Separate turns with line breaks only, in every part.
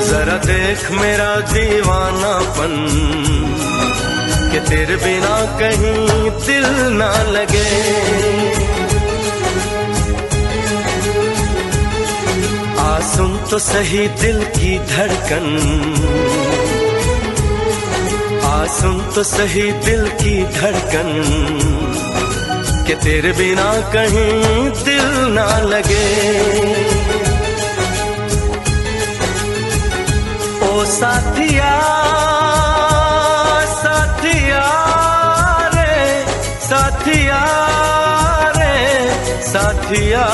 जरा देख मेरा दीवानापन कि तेरे बिना कहीं दिल ना लगे। आ सुन तो सही दिल की धड़कन, आ सुन तो सही दिल की धड़कन कि तेरे बिना कहीं दिल ना लगे। ओ साथिया साथिया रे, साथिया रे साथिया।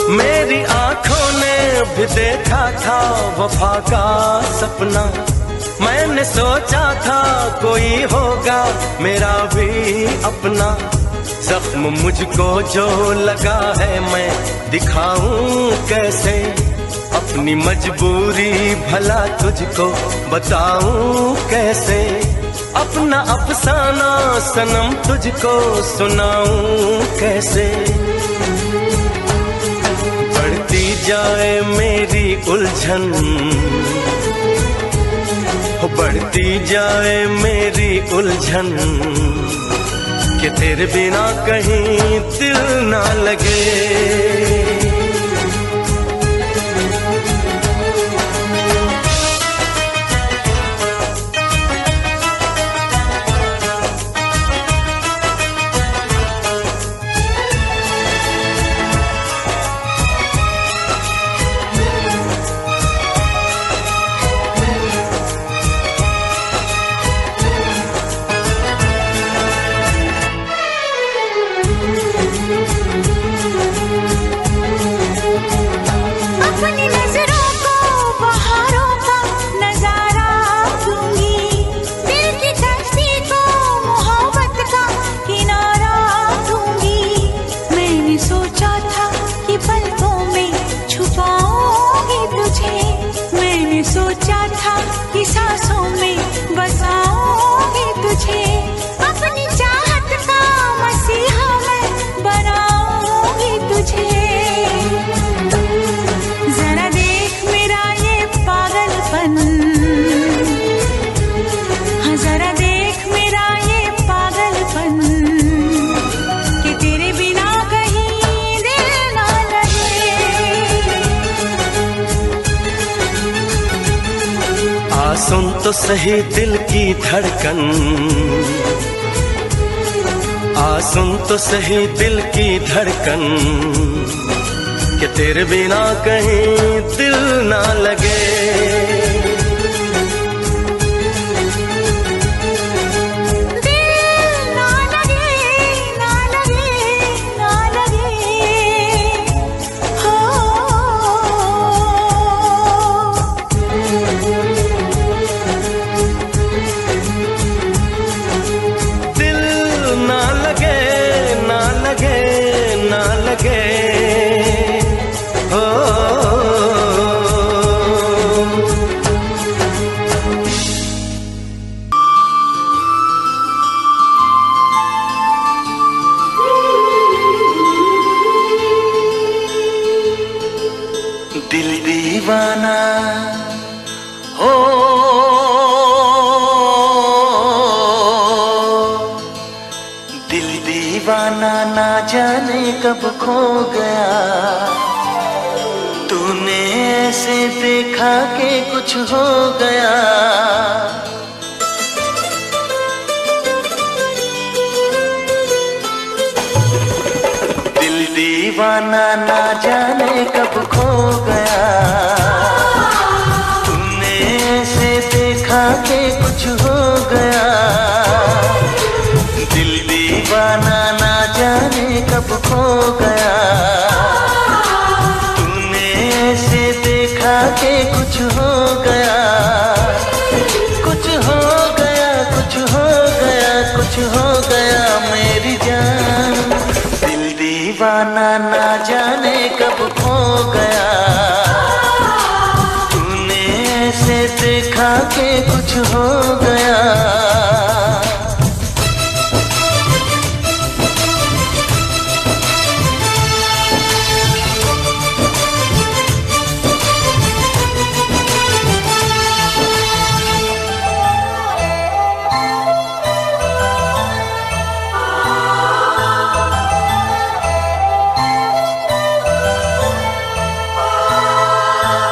मेरी आंखों ने भी देखा था वफा का सपना, मैंने सोचा था कोई होगा मेरा भी अपना। जख्म मुझको जो लगा है मैं दिखाऊं कैसे, अपनी मजबूरी भला तुझको बताऊं कैसे। अपना अफसाना सनम तुझको सुनाऊं कैसे। बढ़ती जाए मेरी उलझन, बढ़ती जाए मेरी उलझन कि तेरे बिना कहीं दिल ना लगे।
सोचा था कि सांसों में बसाऊंगी तुझे, अपनी चाहत का मसीहा मैं बनाऊंगी तुझे। जरा देख मेरा ये पागलपन, हाँ जरा देख मेरा ये पागलपन कि तेरे बिना कहीं दिल ना लगे।
आ सुन तो सही दिल की धड़कन, आ सुन तो सही दिल की धड़कन कि तेरे बिना कहीं दिल ना लगे। दिल दीवाना हो, दिल दीवाना ना जाने कब खो गया। तूने ऐसे देखा कि कुछ हो गया। दिल दीवाना ना जाने कब खो गया। तूने ऐसे देखा कि कुछ हो गया। दिल दीवाना ना जाने दीवाना ना जाने कब खो गया, तूने ऐसे देखा कि कुछ हो गया।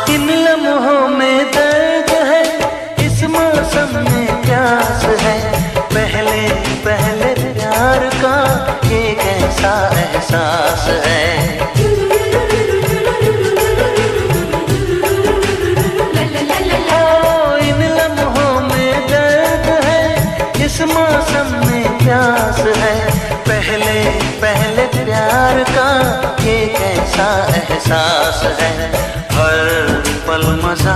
इन लम्हों में दर्द है, इस मौसम में प्यास है, पहले पहले प्यार का ये कैसा एहसास है। ओ इन लम्हों में दर्द है, इस मौसम में प्यास है, पहले पहले प्यार का ये कैसा एहसास है। हर पल मजा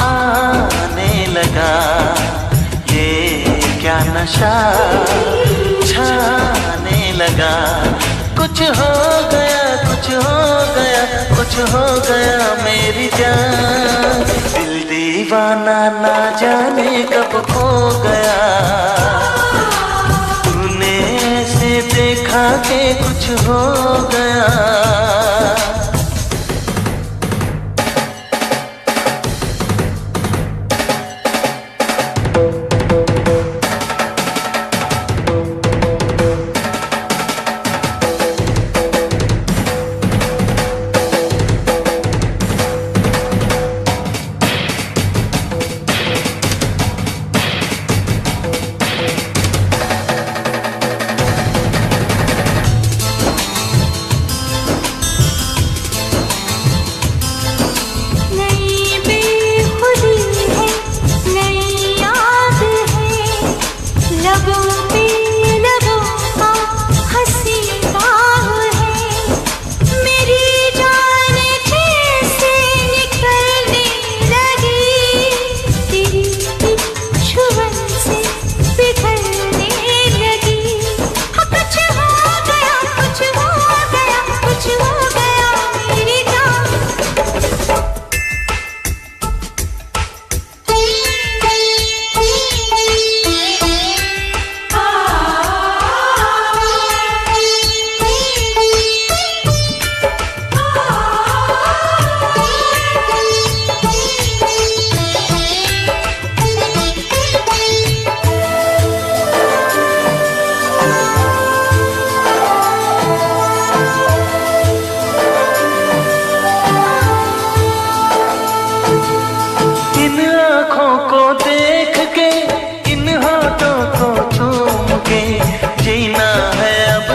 आने लगा, ये क्या नशा छाने लगा। कुछ हो गया, कुछ हो गया, कुछ हो गया मेरी जान। दिल दीवाना ना जाने कब खो गया, तूने ऐसे देखा कि कुछ हो गया।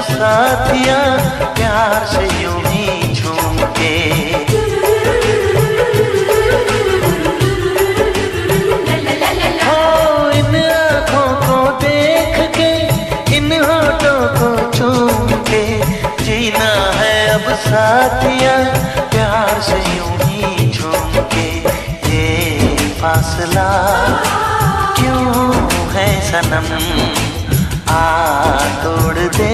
साथिया प्यार से यूं ही झूम के। हो इन आँखों को देख के, इन होठों को चूम के, जीना है अब साथिया प्यार से यूं ही झूम के। ये फासला क्यों है सनम, आ तोड़ दे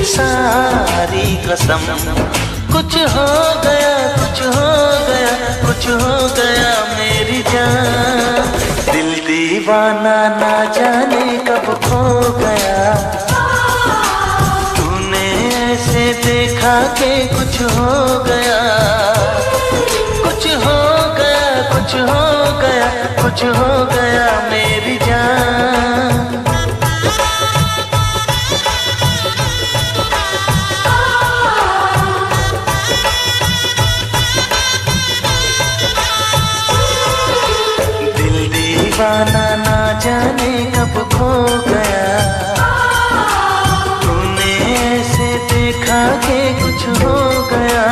सारी कसम। कुछ हो गया, कुछ हो गया, कुछ हो गया मेरी जान। दिल दीवाना ना जाने कब खो गया, तूने ऐसे देखा कि कुछ हो गया। कुछ हो गया, कुछ हो गया, कुछ हो गया मेरी जान। दीवाना ना जाने कब खो गया, तूने ऐसे देखा कि कुछ हो गया।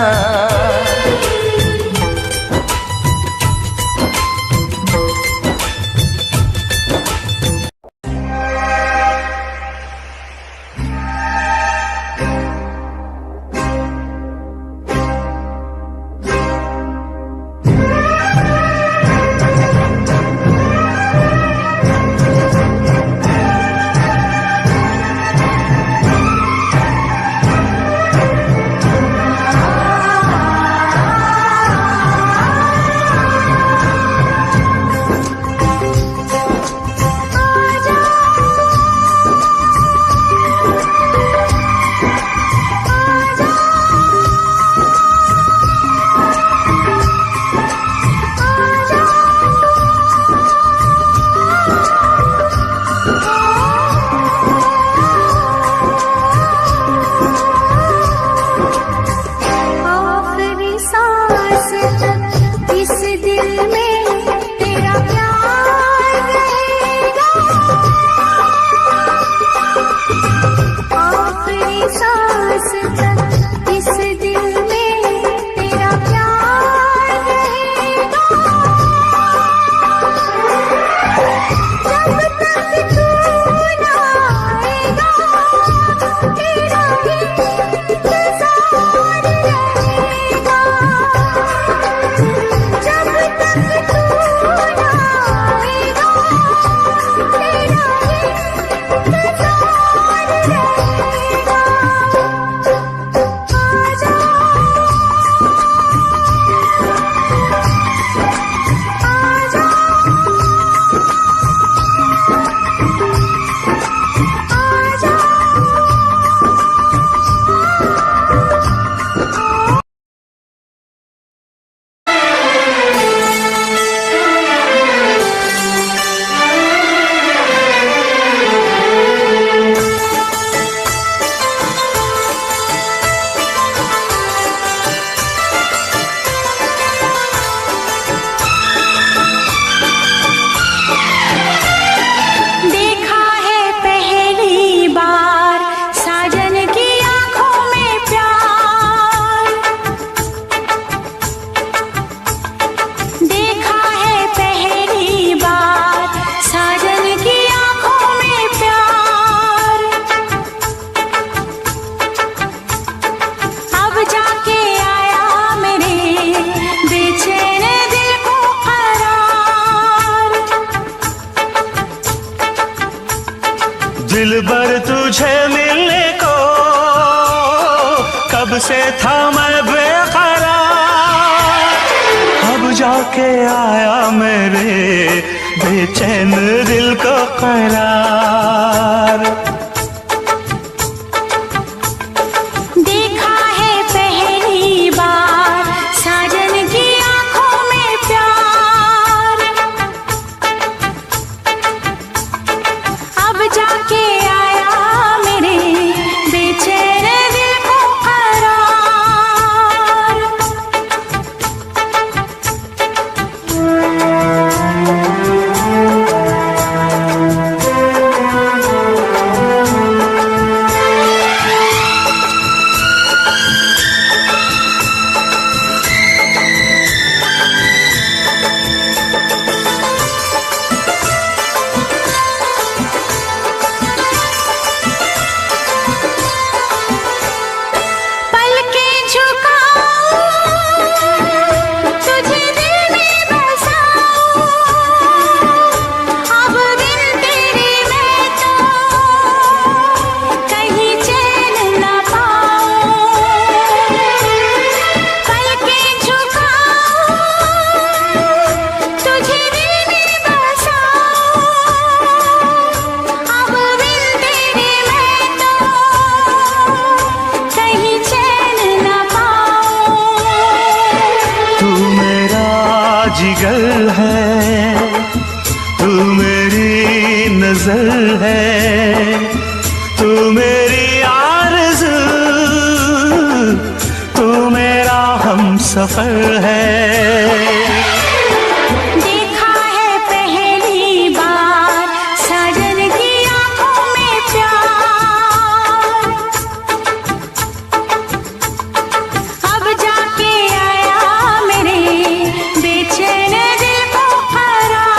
कब से था मैं बेकरार, अब जाके आया मेरे बेचैन दिल को करार।
देखा है पहली बार साजन की आंखों में प्यार, अब जाके आया मेरे बेचैन दिल को करार।
जिगर है तू मेरी नजर है, तू मेरी आरज़ू, तू मेरा हमसफर है।
देखा है पहली बार साजन की आंखों में प्यार, अब जाके आया मेरे बेचैन दिल को करार।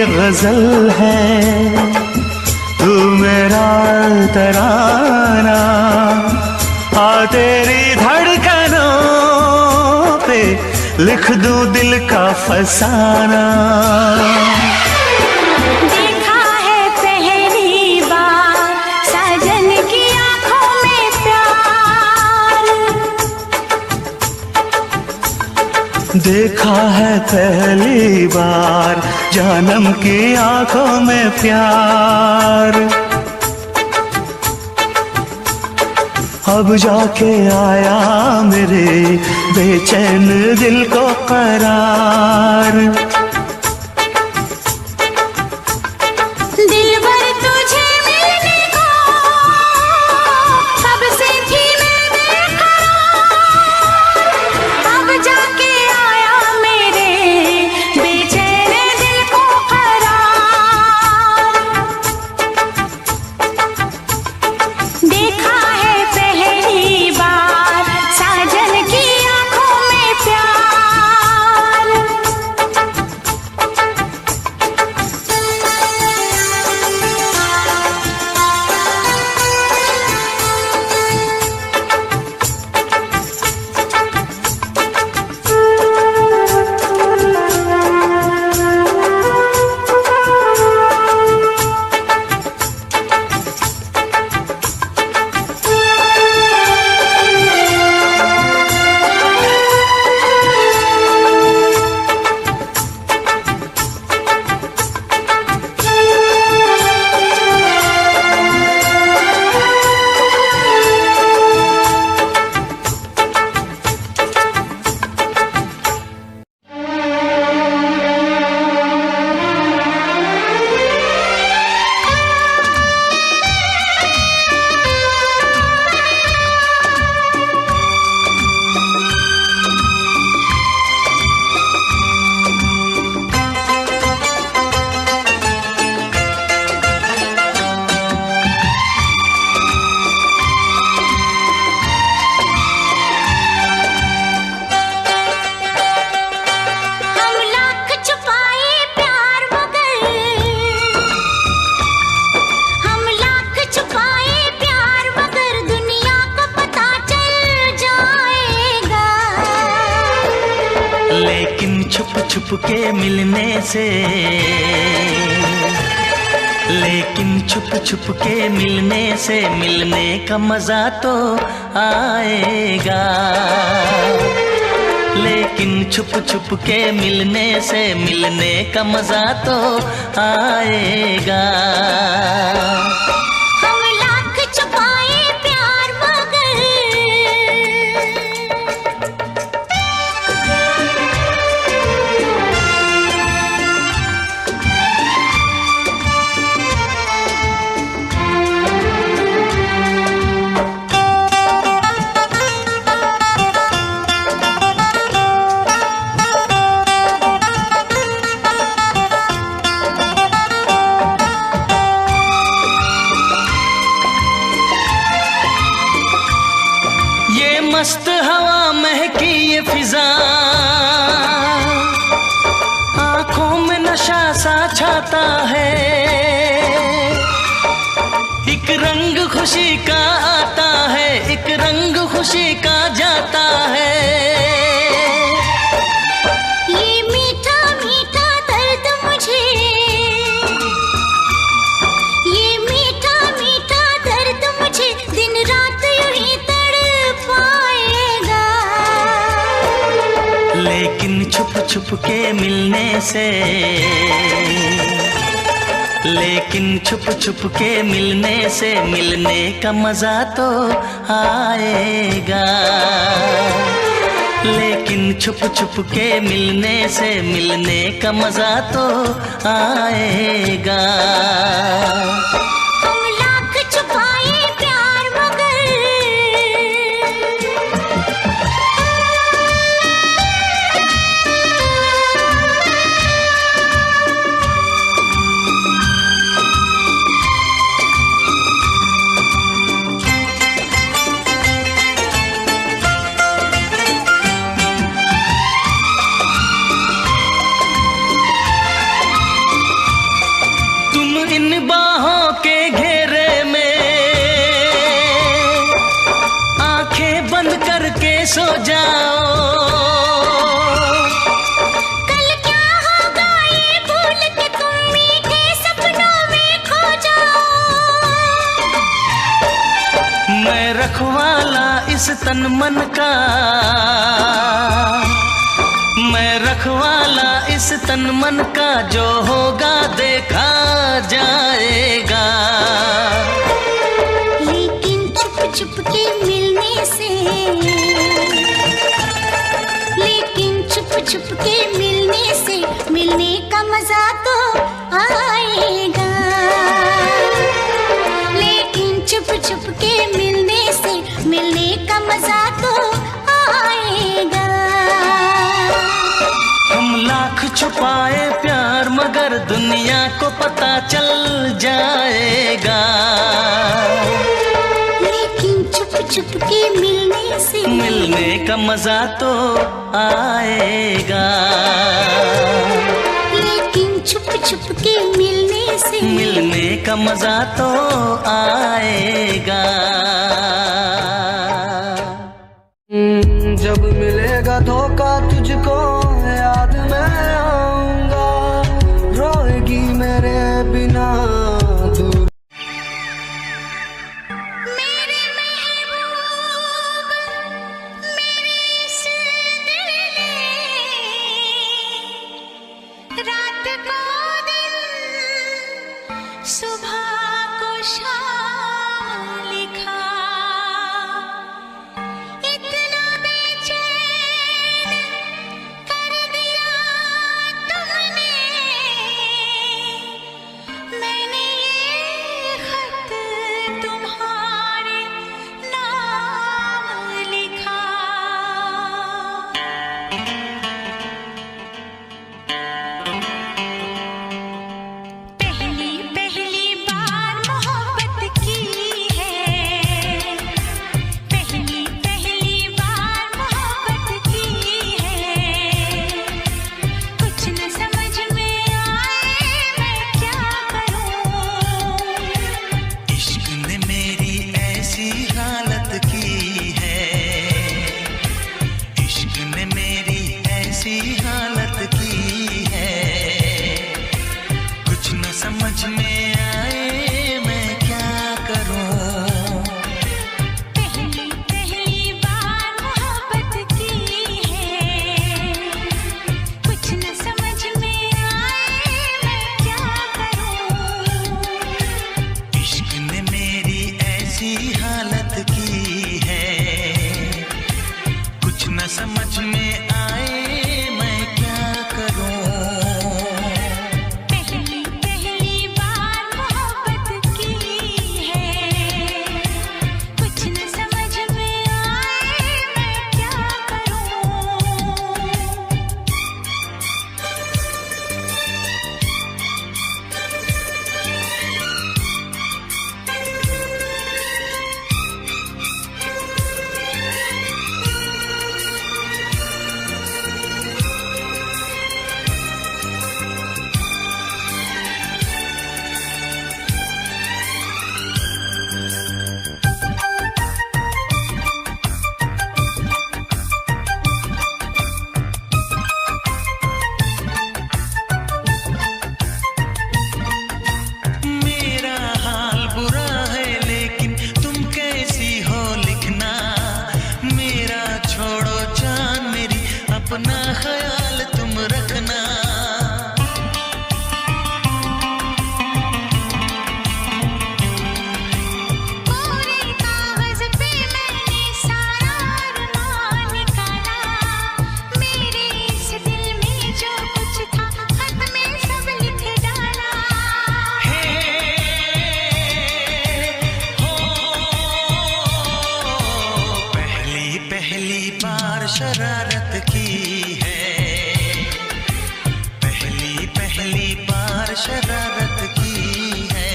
गजल है तू मेरा तराना, आ तेरी धड़कनों पे लिख दूं दिल का फसाना।
देखा है पहली बार साजन की आंखों में प्यार,
देखा है पहली बार जानम की आंखों में प्यार, अब जाके आया मेरे बेचैन दिल को करार।
दिलबर तुझे मिलने को कब से थी मैं बेकरार, अब जाके आया मेरे बेचैन दिल को करार। देखा है पहली बार साजन की आंखों में प्यार,
छुप के मिलने से, लेकिन छुप छुप के मिलने से मिलने का मजा तो आएगा। लेकिन छुप छुप के मिलने से मिलने का मजा तो आएगा।
हम लाख छुपाए प्यार मगर
मस्त हवा महकी ये फिजा, आंखों में नशा सा छाता है। एक रंग खुशी का आता है, एक रंग खुशी का जाता है।
ये मीठा मीठा दर्द मुझे, ये मीठा मीठा दर्द मुझे दिन रात यूं ही पाएगा।
लेकिन छुप छुप के मिलने से, लेकिन छुप छुप के मिलने से मिलने का मजा तो आएगा। लेकिन छुप छुप के मिलने से मिलने का मजा तो आएगा।
हम लाख छुपाए प्यार मगर
इन बाहों के घेरे में आंखें बंद करके सो जाओ।
कल क्या होगा ये भूल के तुम मीठे सपनों में खो जाओ।
मैं रखवाला इस तन मन का, मैं रखवाला इस तन मन का, जो होगा देखा जाएगा।
लेकिन छुप छुप के मिलने से, लेकिन छुप छुप के मिलने से मिलने का मजा तो आएगा। लेकिन छुप छुप के मिलने से मिलने का मजा तो आएगा।
हम लाख छुपाए प्यार मगर दुनिया को पता चल जाएगा।
लेकिन छुप छुप के मिलने से
मिलने का मजा तो आएगा।
लेकिन छुप छुप के मिलने से
मिलने का मजा तो आएगा।
जब मिलेगा धोखा तुझको याद मैं आऊंगा, रोएगी मेरे बिना दूर।
मेरे महबूब मेरे इस दिल ने रात को दिन सुबह को शाम लिखा। इतना बेचैन कर दिया तुमने, मैंने ये खत तुम्हारे नाम लिखा। पहली पहली बार मोहब्बत
समझ में आए मैं क्या करूं।
पहली पहली बार मोहब्बत की है, कुछ न समझ में आए मैं क्या करूं।
मेरा हाल बुरा है लेकिन तुम कैसी हो लिखना। मेरा छोड़ो जान मेरी, अपना ख्याल तुम रखना।
पूरे कागज पे मैंने सारा अरमान निकाला, मेरे इस दिल में जो कुछ था खत में सब लिख डाला।
पहली पहली बार शरारत की है, पहली पहली बार शरारत की है।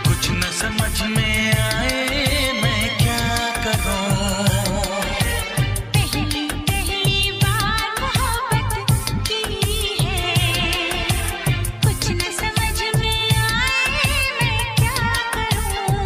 कुछ न समझ में आए मैं क्या करूं।
पहली पहली बार मोहब्बत की है, कुछ न समझ में आए मैं क्या करूं।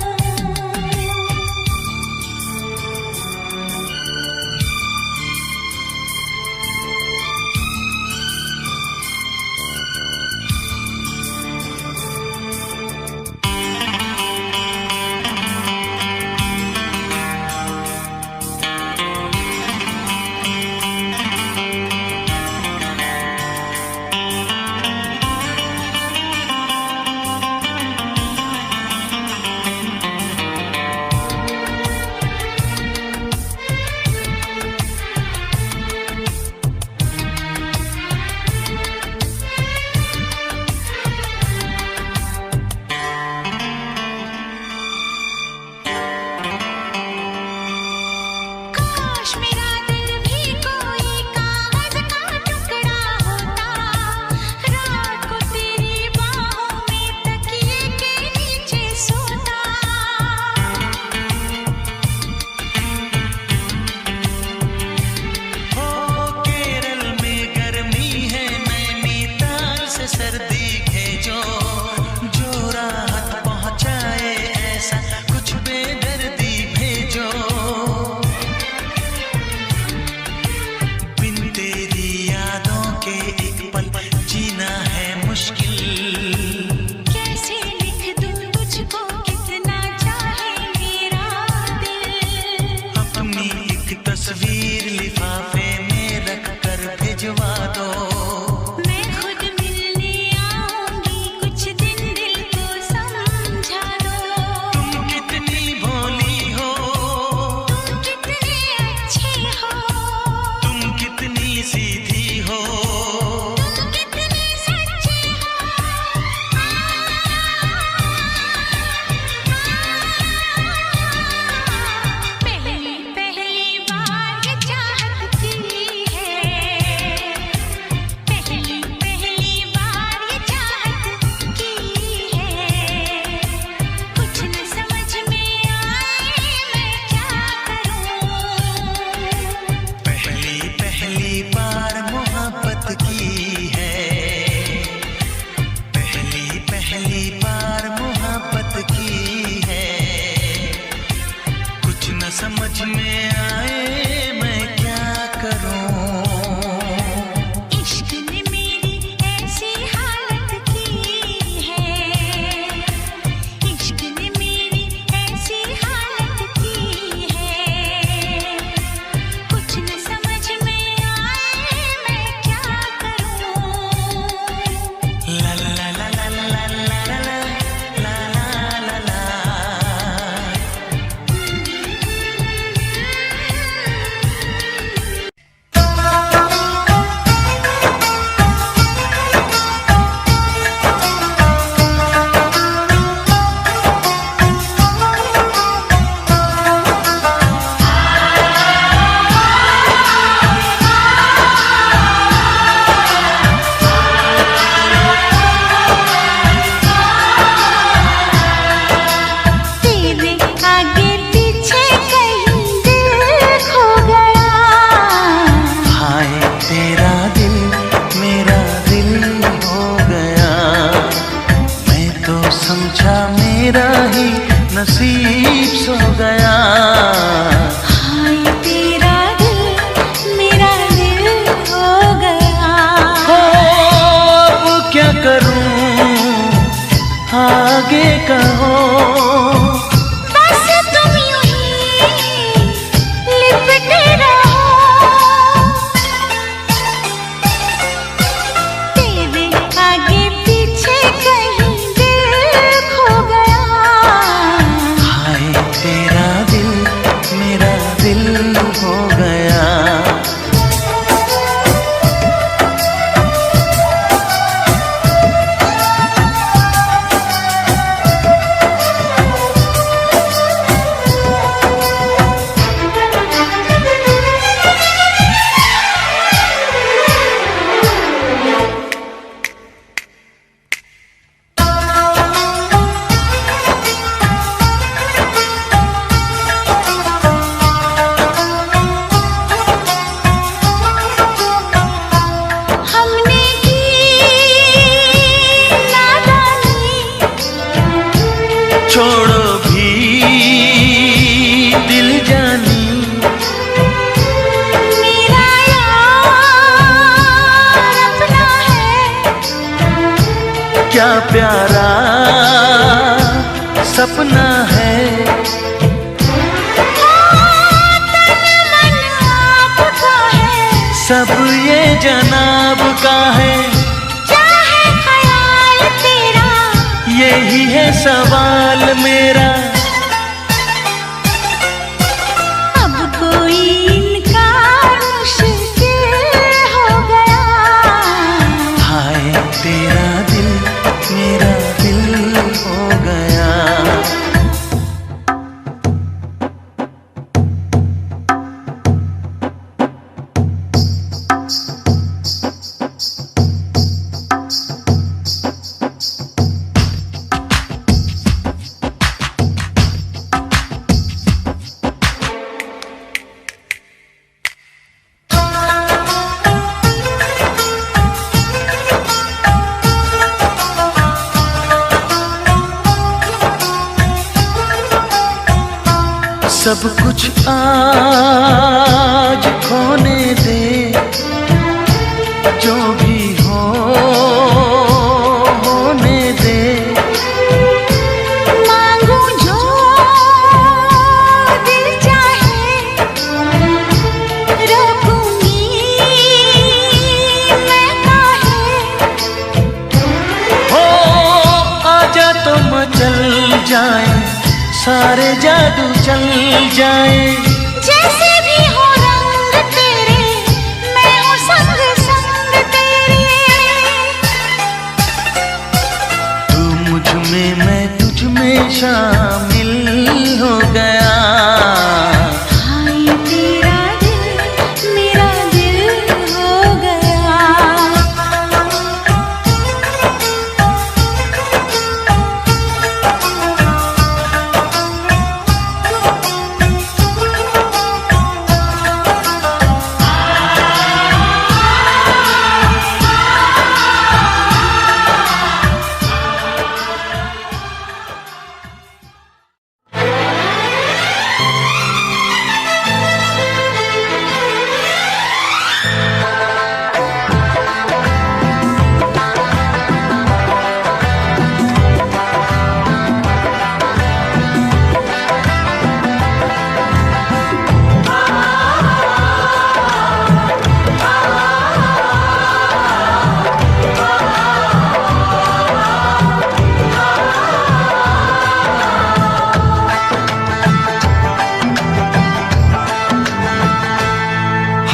समझा मेरा ही नसीब सो गया।
हाय तेरा दिल मेरा दिल हो गया।
हो अब क्या करूं आगे कहो।
बस तुम यूं ही लिपटे रहो। तेरे आगे पीछे कहीं दिल खो गया।
हाय तेरा दिल मेरा दिल हो गया।
हमने की नादानी।
छोड़ो भी दिल जानी।
मेरा यार अपना है।
क्या प्यारा सपना है।
मन आपका है।
सब ये जनाब का है।
क्या है ख्याल तेरा।
यही है सवाल मेरा।
अब कोई इनकार मुश्किल हो गया।
हाय तेरा दिल मेरा दिल हो गया। सब कुछ आज खोने दे। जो भी हो होने दे।
मांगू जो दिल चाहे। रोकूंगी मैं काहे।
हो आजा तो मचल जाए सारे जादू चल जाए।
जैसे भी हो रंग तेरे मैं हूँ संग संग तेरे।
तू मुझ में मैं तुझ में शामिल हो गया।
हाय तेरा दिल मेरा दिल हो गया।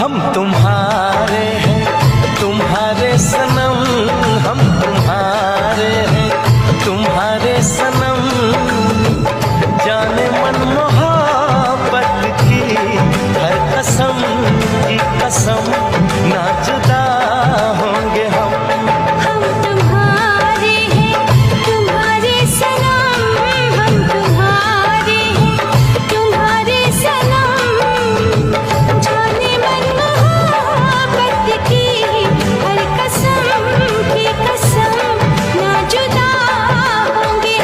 हम तुम्हारे हैं तुम्हारे सनम। हम तुम्हारे हैं तुम्हारे सनम। जाने मन मोहब्बत की हर कसम की कसम ना जुदा होंगे हम।
हम तुम्हारे हैं तुम्हारे सनम। हम तुम्हारे हैं तुम्हारे सनम। जाने मन मोहब्बत की हर कसम की कसम ना जुदा होंगे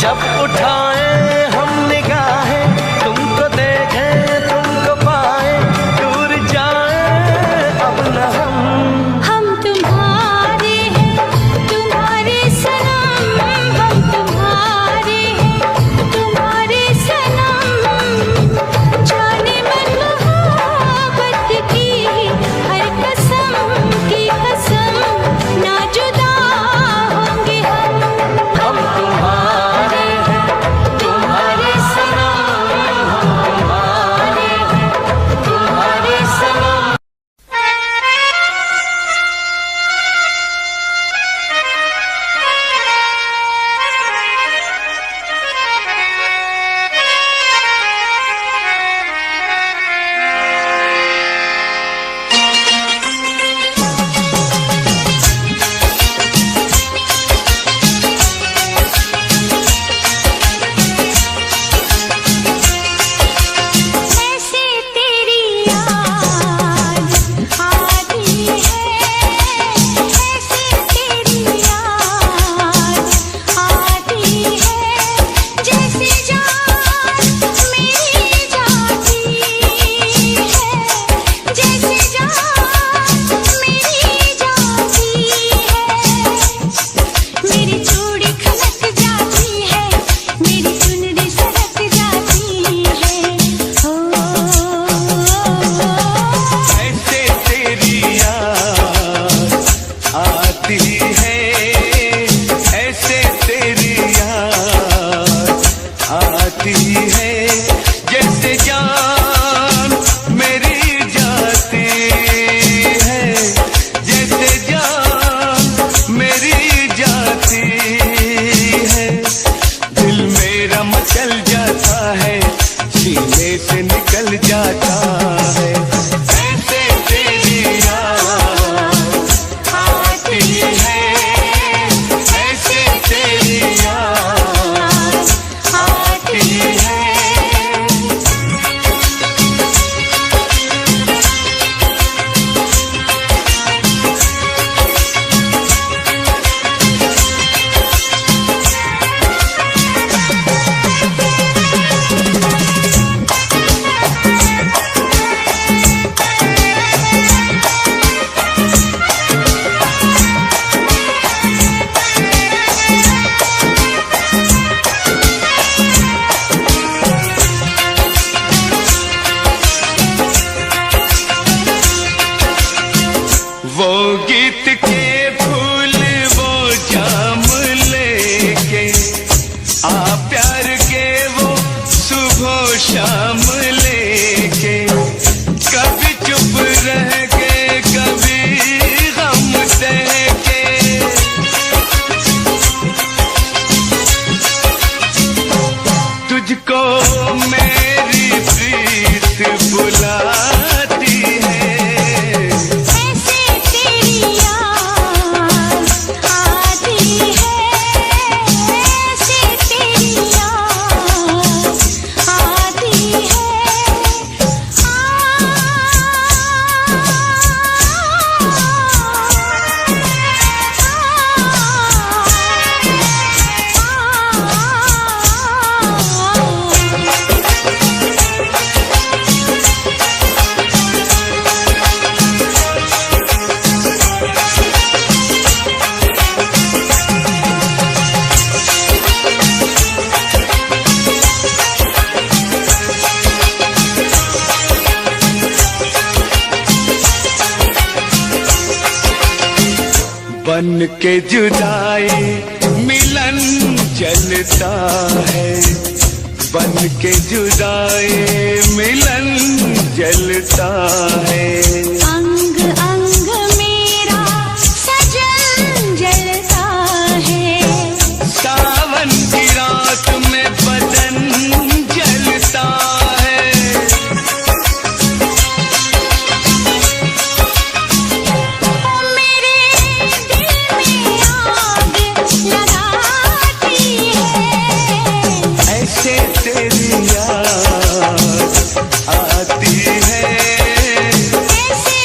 जब उठाए हम निगाहें, तुमको देखें तुमको पाए, दूर जाए अब न
हम तुम्हारे हैं तुम्हारे सनम, हम तुम्हारे हैं तुम्हारे सनम। जाने मन मोहब्बत की हर कसम की कसम, ना जुदा होंगे हम
तुम्हारे हैं तुम्हारे सनम, हम तुम्हारे हैं तुम्हारे सनम।
ऐसे तेरी याद आती है, ऐसे तेरी याद आती है, जैसे जान मेरी जाती है, जैसे जान मेरी जाती है। मेरी चूड़ी खनक जाती है, मेरी चुनरी सरक जाती है।
ऐसे तेरी याद आती है, ऐसे तेरी याद आती है, जैसे जान मेरी जाती है, जैसे जान मेरी जाती है। दिल मेरा मचल जाता है, सीने से निकल जाता है। ऐसे तेरी याद आती है, ऐसे तेरी याद आती है। वो गीत के फूल वो जाम लेके आ, प्यार के वो सुबह शाम लेके, कभी चुप रह के कभी गम सह के, तुझको मेरी प्रीत बुलाती है।
ऐसे तेरी याद आती है, ऐसे तेरी याद आती है।
बन के जुदाई मिलन चलता है, बन के जुदाई मिलन जलता है।
अंग अंग मेरा सजन जलता है,
सावन की रात में बदन जलता है।
मेरे दिल में आग लगाती है।
ऐसे तेरी याद आती है,
ऐसे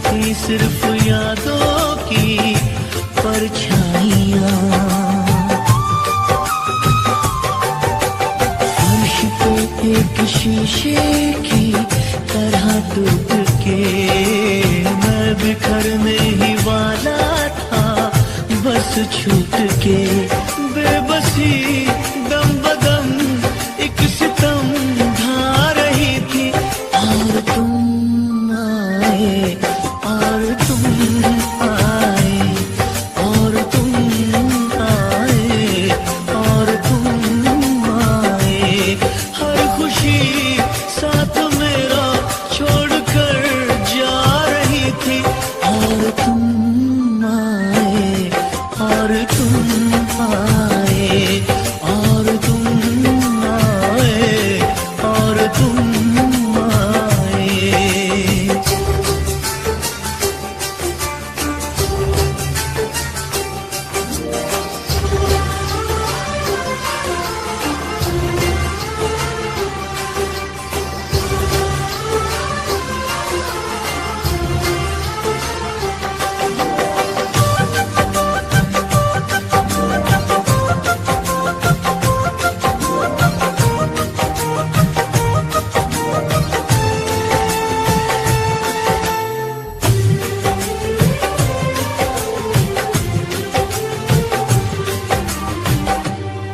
थी सिर्फ यादों की परछाइयाँ। फर्श पे एक शीशे की तरह टूट के मैं बिखरने ही वाला था, बस छूट के। बेबसी दम बदम एक सितम ढा रही थी, और तुम आए, और तुम आए, और तुम आए, और तुम आए। हर खुशी साथ मेरा छोड़कर जा रही थी, और तुम आए, और तुम आए, और तुम आए, और तुम आए।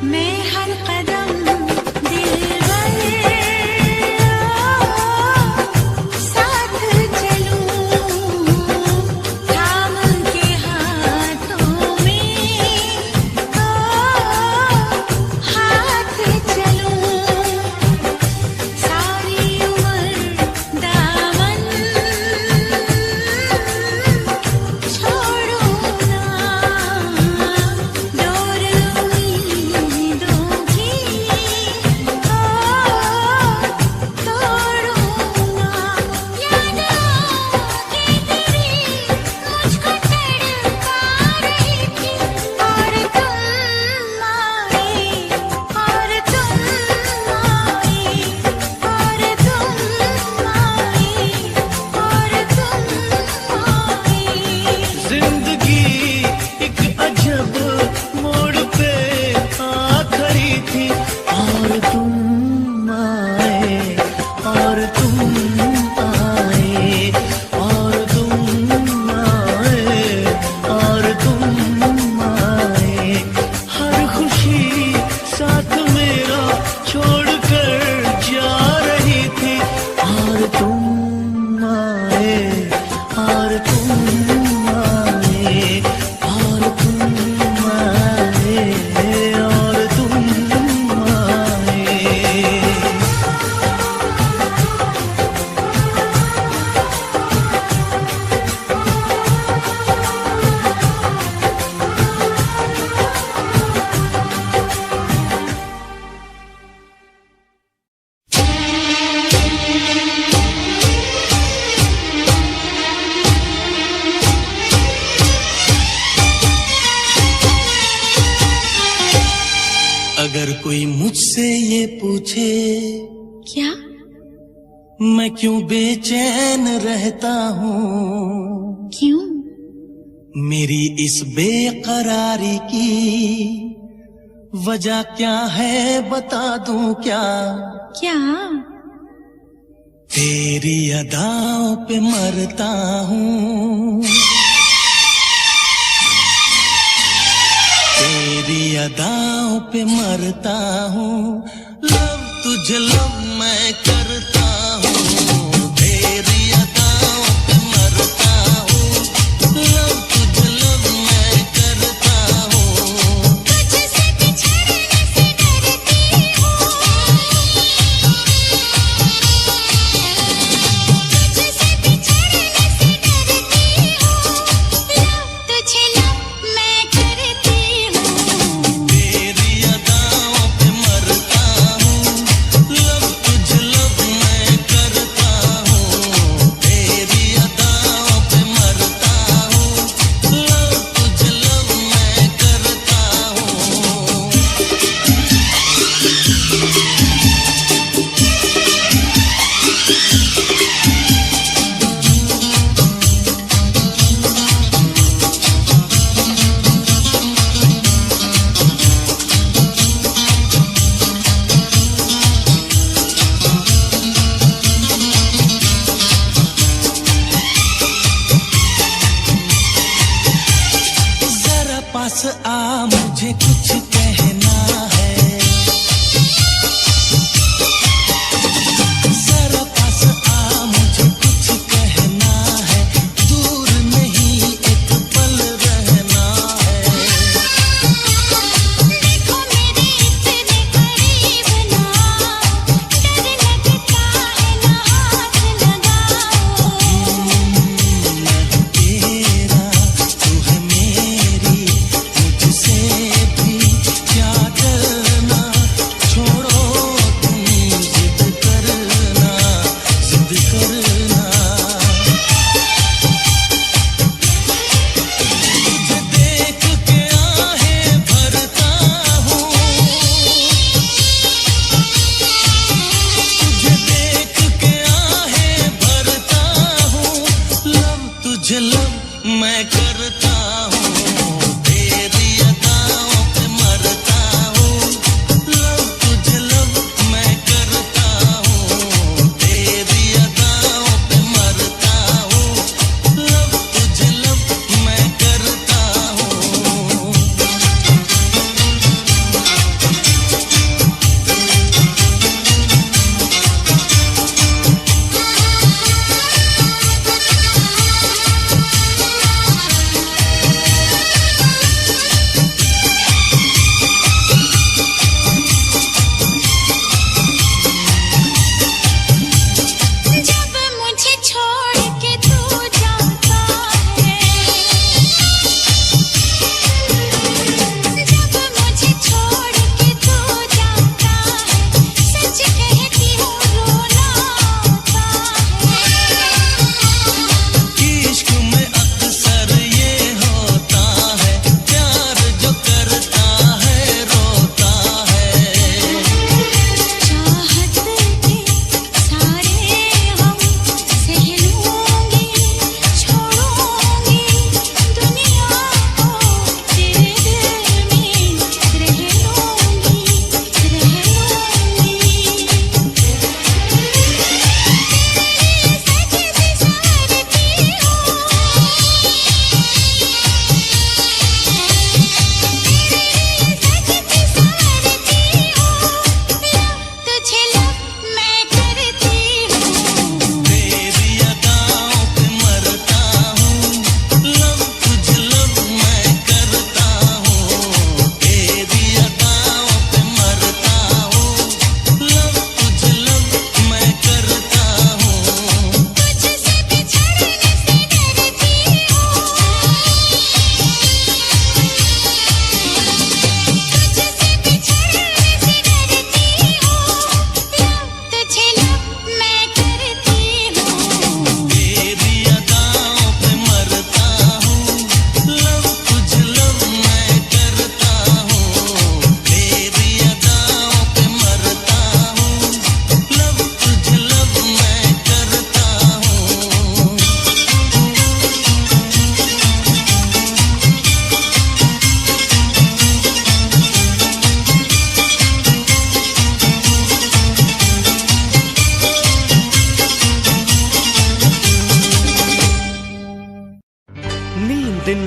मैं हर कदम दिलबर साथ चलूं, थाम के हाथों में हाथ चलूं। सारी उम्र दामन छोड़ूं ना, डोर उम्मीदों की तोड़ूं ना। याद आके तेरी मुझको तड़पा रही थी, और तुम आए, और तुम आए, और तुम आए, और तुम आए।
जिंदगी एक अजब मोड़ पे आ खड़ी थी, और तुम आए, और तुम आए, और तुम आए, और तुम आए। हर खुशी साथ मेरा छोड़कर जा रही थी, और तुम आए, और तुम आए, और तुम आए, और तुम आए। अगर कोई मुझसे ये पूछे
क्या?
मैं क्यों बेचैन रहता हूँ,
क्यों?
मेरी इस बेकरारी की वजह क्या है बता दूं क्या?
क्या?
तेरी अदाओं पे मरता हूँ, तेरी अदाओं पे मरता हूँ। लव तुझे लव मैं करता हूँ, तेरी अदाओं पे मरता हूँ। लव तुझे लव मैं करता हूँ।
तुझसे बिछड़ने से डरती हूँ, तुझसे बिछड़ने से डरती हूँ। लव तुझे लव मैं करती हूँ,
तेरी अदाओं पे मरता हूँ। लव तुझे लव मैं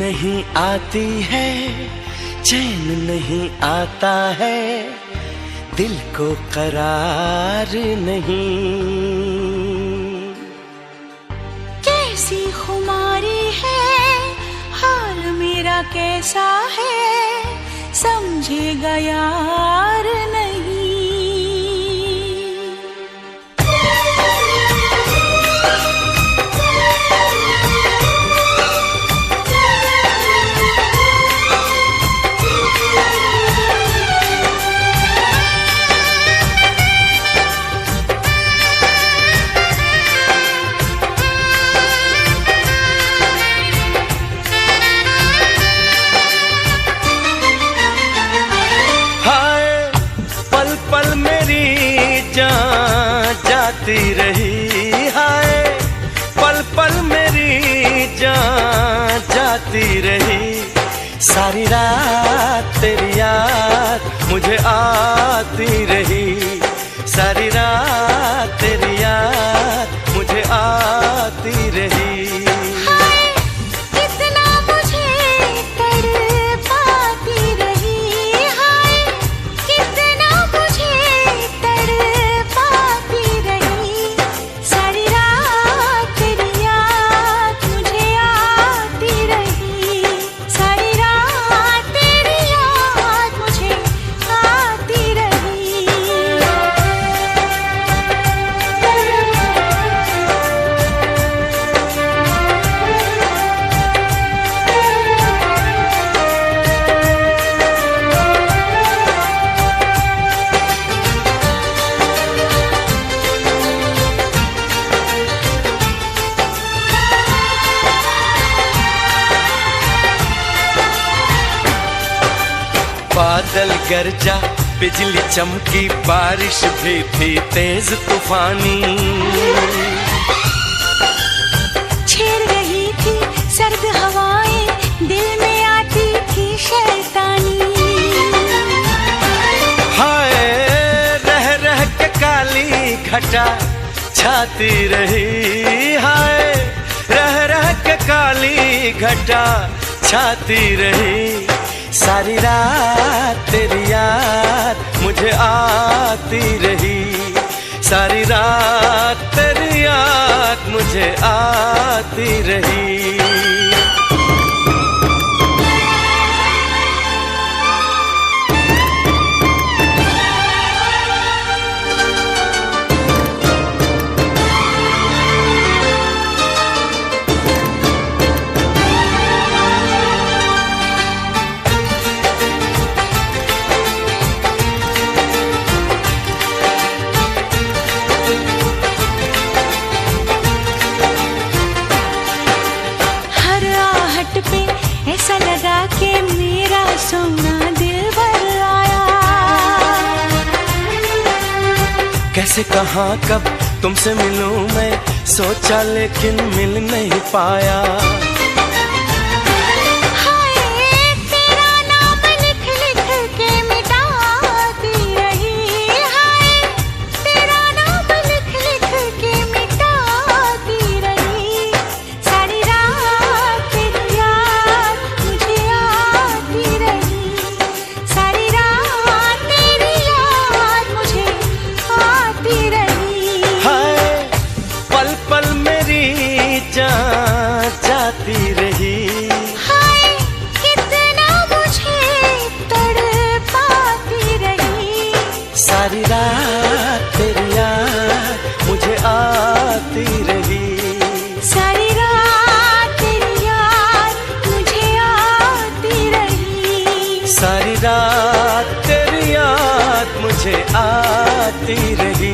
नहीं आती है, चैन नहीं आता है, दिल को करार नहीं।
कैसी खुमारी है, हाल मेरा कैसा है, समझेगा यार नहीं।
जाती रही हाय, पल पल मेरी जान जाती रही। सारी रात तेरी याद मुझे आती रही, सारी रात तेरी याद मुझे आती रही। बादल गरजा, बिजली चमकी, बारिश भी थी तेज तूफानी।
छेड़ रही थी सर्द हवाएं, दिल में आती थी शैतानी।
हाय रह रह के काली घटा छाती रही, हाय रह रह के काली घटा छाती रही। सारी रात तेरी याद मुझे आती रही, सारी रात तेरी याद मुझे आती रही।
ऐसा लगा कि मेरा सोना दिल भर आया।
कैसे कहाँ कब तुमसे मिलूं मैं, सोचा लेकिन मिल नहीं पाया। जाती रही,
हाय कितना मुझे तड़पाती रही।
सारी रात तेरी याद मुझे आती रही,
सारी रात तेरी याद मुझे आती रही,
सारी रात तेरी याद मुझे आती रही।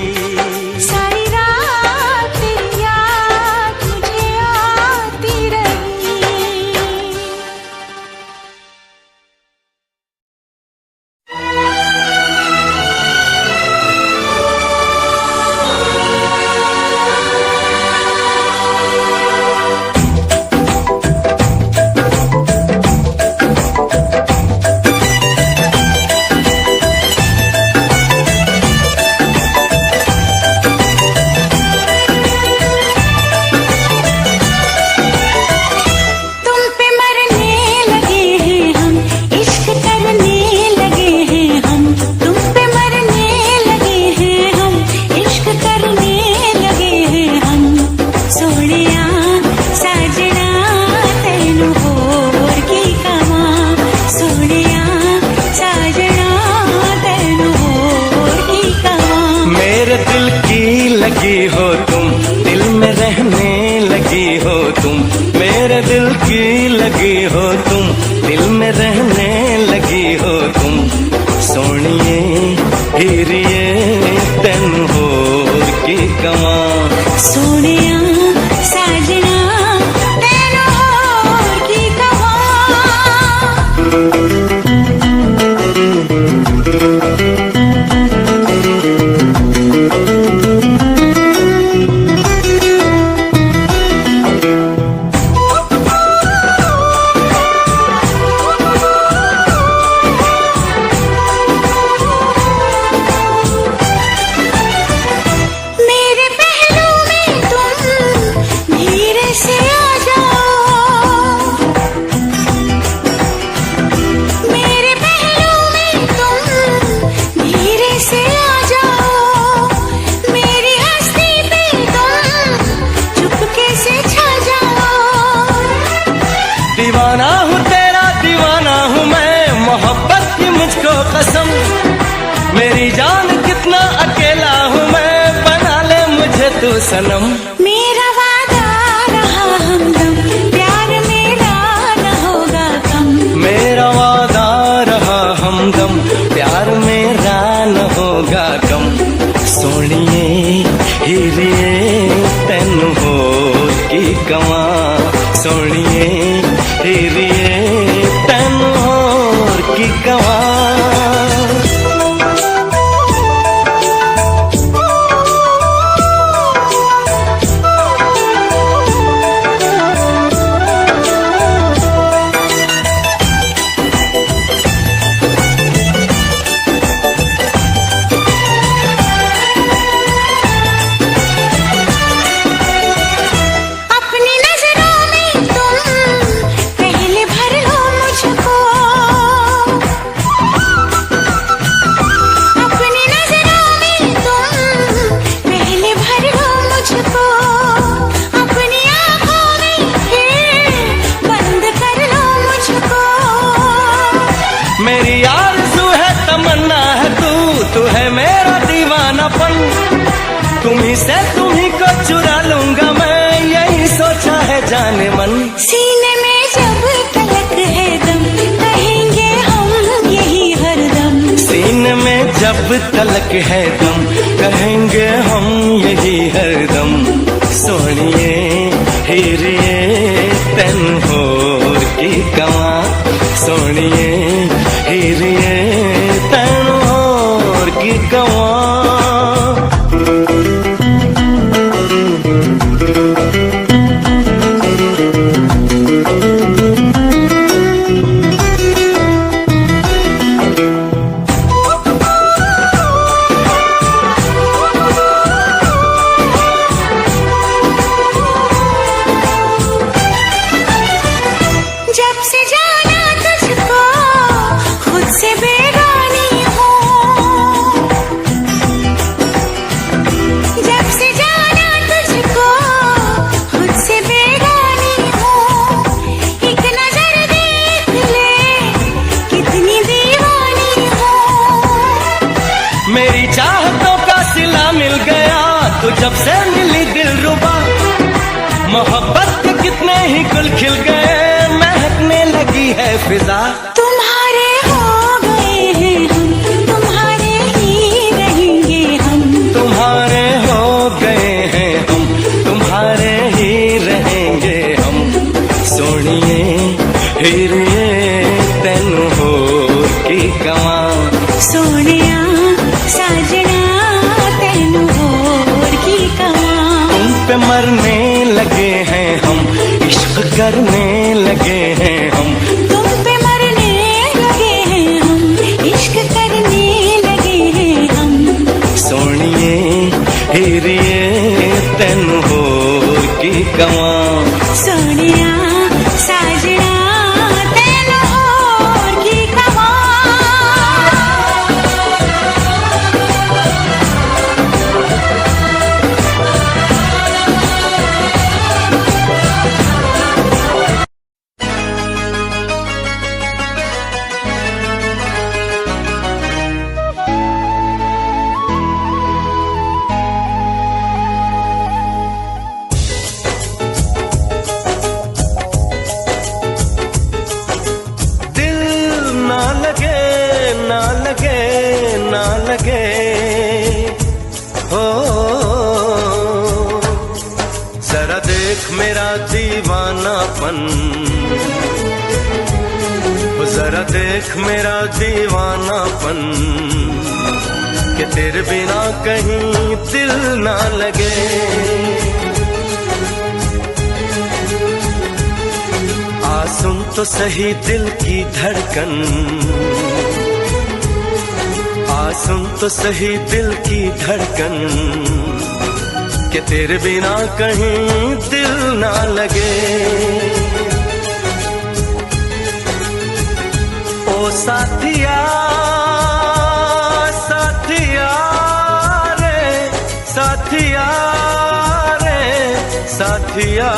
लगी हो तुम, दिल में रहने लगी हो तुम, मेरे दिल की लगी हो तुम, दिल में रहने लगी हो तुम। सोनिए हीरिए तेन होर की कवां,
सोनिया साजना तेन होर की मेरे पहलू में तुम धीरे से आ जाओ, मेरे पहलू में तुम धीरे से आ जाओ, मेरी हस्ती पे तुम चुपके से छा जाओ।
दीवाना हूँ तेरा दीवाना हूँ मैं, मोहब्बत की मुझको कसम, मेरी जान कितना अकेला हूँ मैं, बना ले मुझे तू सनम।
मेरा वादा रहा हमदम, प्यार मेरा न होगा कम,
मेरा वादा रहा हमदम, प्यार मेरा न होगा कम। सोनिए हीरिए तेन होर की कवां, सोनिए हीरिए तेन होर की कवां।
अपनी नजरों में तुम पहले भर लो मुझको, अपनी नजरों में तुम पहले भर लो मुझको, अपनी आंखों में फिर बंद कर लो मुझको।
मेरी आरज़ू है तमन्ना है तू है मेरा दीवानापन, तुम्ही से तुम्ही को चुरा लूंगा मैं, यही सोचा है जाने मन।
सीने में जब तलक है दम, कहेंगे हम यही हरदम,
सीने में जब तलक है दम, कहेंगे हम यही हरदम। सोनिए हीरिए तेन होर की कवां, सोनिए हीरिए तेन होर की कवां।
जब से जाना तुझको खुद से बेगानी हूँ, जब से जाना तुझको खुद से बेगानी हूँ, एक नजर देख ले कितनी दीवानी हूँ।
मेरी चाहतों का सिला मिल गया तो जब से मिली दिलरुबा, मोहब्बत के कितने ही गुल खिल गए, महकने लगी है फिजा।
तुम्हारे हो गए हैं हम, तुम्हारे ही रहेंगे हम,
तुम्हारे हो गए हैं हम, तुम्हारे ही रहेंगे हम। सोनिए हीरिए तेन होर की कवां,
सोनिया साजना तेन होर की कवां।
तुम पे मरने लगे हैं हम, इश्क करने लगे हैं हम,
तुम पे मरने लगे हैं हम, इश्क करने लगे हैं हम।
सोनिए हीरिए तेन होर की कवां,
सोनिया साजना तेन होर की कवां।
देख मेरा दीवानापन, जरा देख मेरा दीवानापन, कि तेरे बिना कहीं दिल ना लगे। आ सुन तो सही दिल की धड़कन, आ सुन तो सही दिल की धड़कन, कि तेरे बिना कहीं दिल ना लगे। ओ साथिया साथिया रे, साथिया रे साथिया।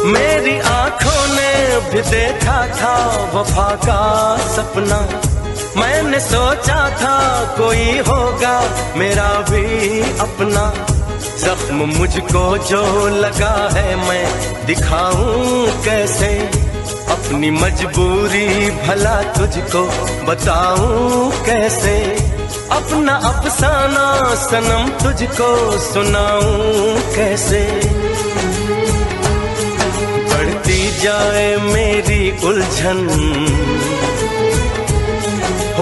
मेरी आंखों ने भी देखा था वफा का सपना, मैंने सोचा था कोई होगा मेरा भी अपना। जख्म मुझको जो लगा है मैं दिखाऊं कैसे, अपनी मजबूरी भला तुझको बताऊं कैसे। अपना अफसाना सनम तुझको सुनाऊं कैसे। बढ़ती जाए मेरी उलझन,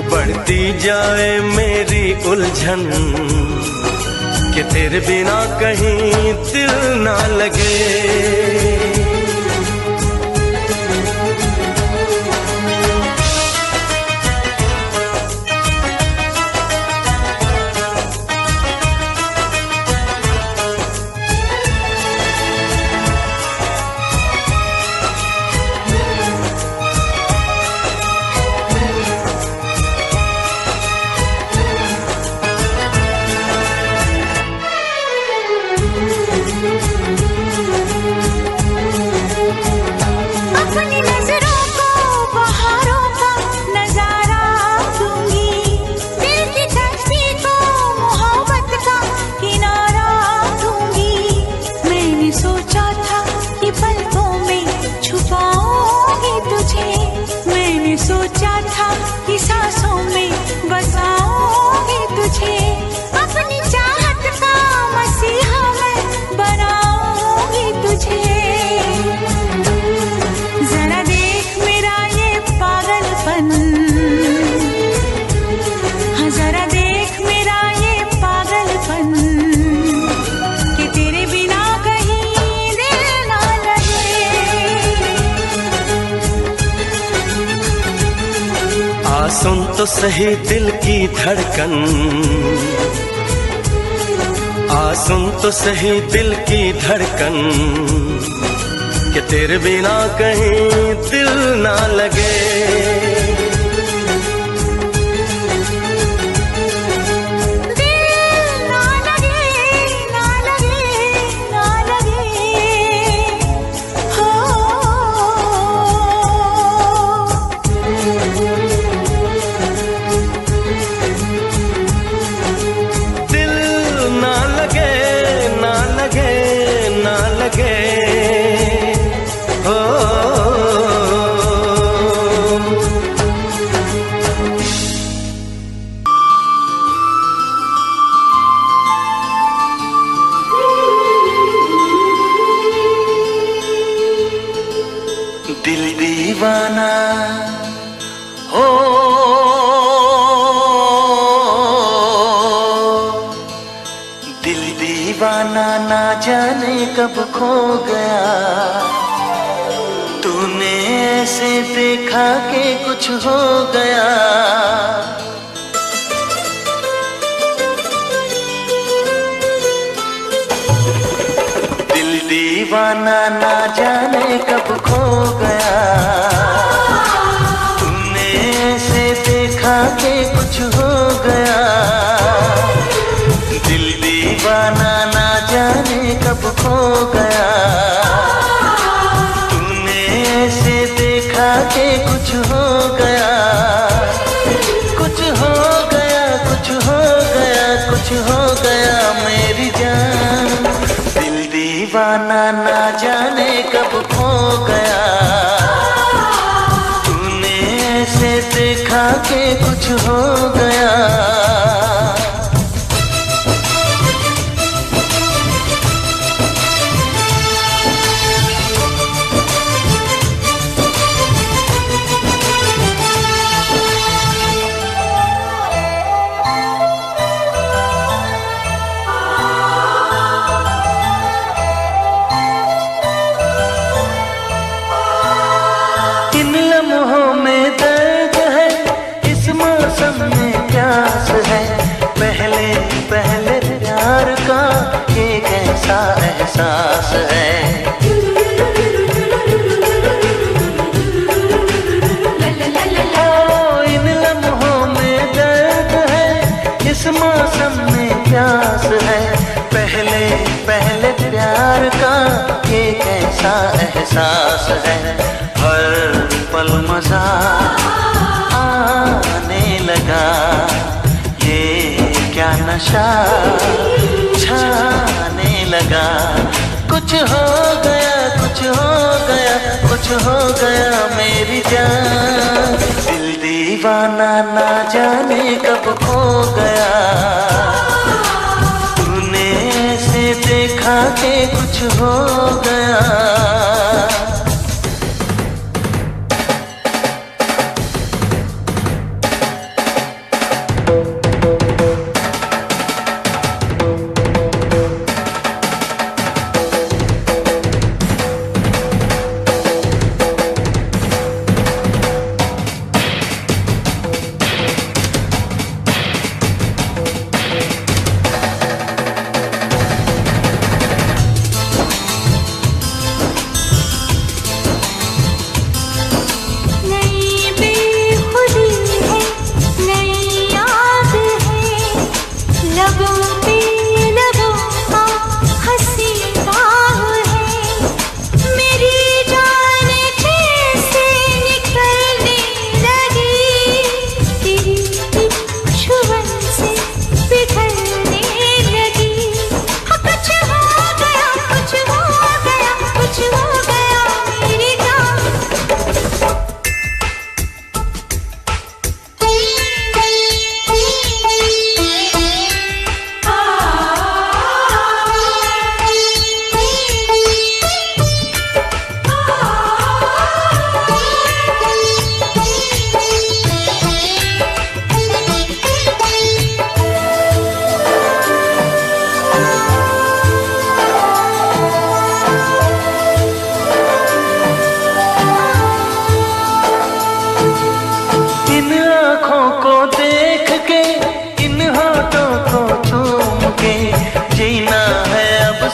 बढ़ती जाए मेरी उलझन, कि तेरे बिना कहीं दिल ना लगे।
अपनी नजरों को बहारों का नजारा दूंगी, दिल की तस्वीर को मोहब्बत का किनारा दूंगी। मैंने सोचा था कि पलकों में छुपाऊंगी तुझे, मैंने सोचा था कि सांसों में बसाऊंगी तुझे। अपनी चाहत का मसीहा मैं बनाऊंगी तुझे। जरा देख मेरा ये पागलपन, हाँ जरा देख मेरा ये पागलपन, कि तेरे बिना कहीं दिल ना लगे।
आ सुन तो सही दिल की धड़कन, आ सुन तो सही दिल की धड़कन, कि तेरे बिना कहीं दिल ना लगे।
दिल ना लगे, ना लगे, ना लगे, हो।
दिल ना लगे, ना लगे, ना लगे, हो। दिल दीवाना हो, दिल दीवाना ना जाने कब खो गया। तूने ऐसे देखा कि कुछ हो गया। दिल दीवाना ना जाने कब खो गया। तूने ऐसे देखा कि कुछ हो गया। दीवाना ना जाने कब खो गया, तूने ऐसे देखा कि कुछ हो गया। इन लम्हों में दर्द है, इस मौसम में प्यास है, पहले पहले प्यार का ये कैसा एहसास है। ओ इन लम्हों में दर्द है, इस मौसम में प्यास है, पहले पहले प्यार का ये कैसा एहसास है। हर पल मजा आने लगा, ये क्या नशा छाने लगा। कुछ हो गया, कुछ हो गया, कुछ हो गया मेरी जान। दिल दीवाना ना जाने कब खो गया, तूने ऐसे देखा कि कुछ हो गया।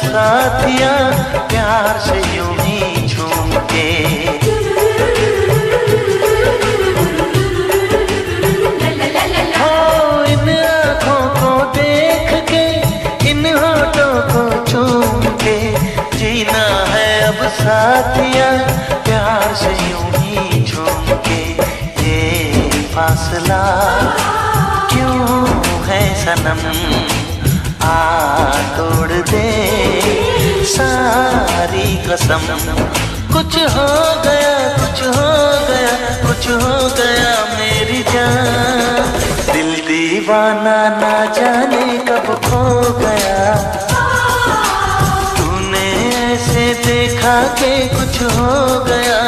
साथिया प्यार से यूं ही झूम के। हो इन आँखों को देख के, इन होठों को चूम के, जीना है अब साथिया प्यार से यूं ही झूम के। ये फासला क्यों है सनम, आ तोड़ दे सारी कसम। कुछ हो गया, कुछ हो गया, कुछ हो गया मेरी जान। दिल दीवाना ना जाने कब खो गया, तूने ऐसे देखा कि कुछ हो गया।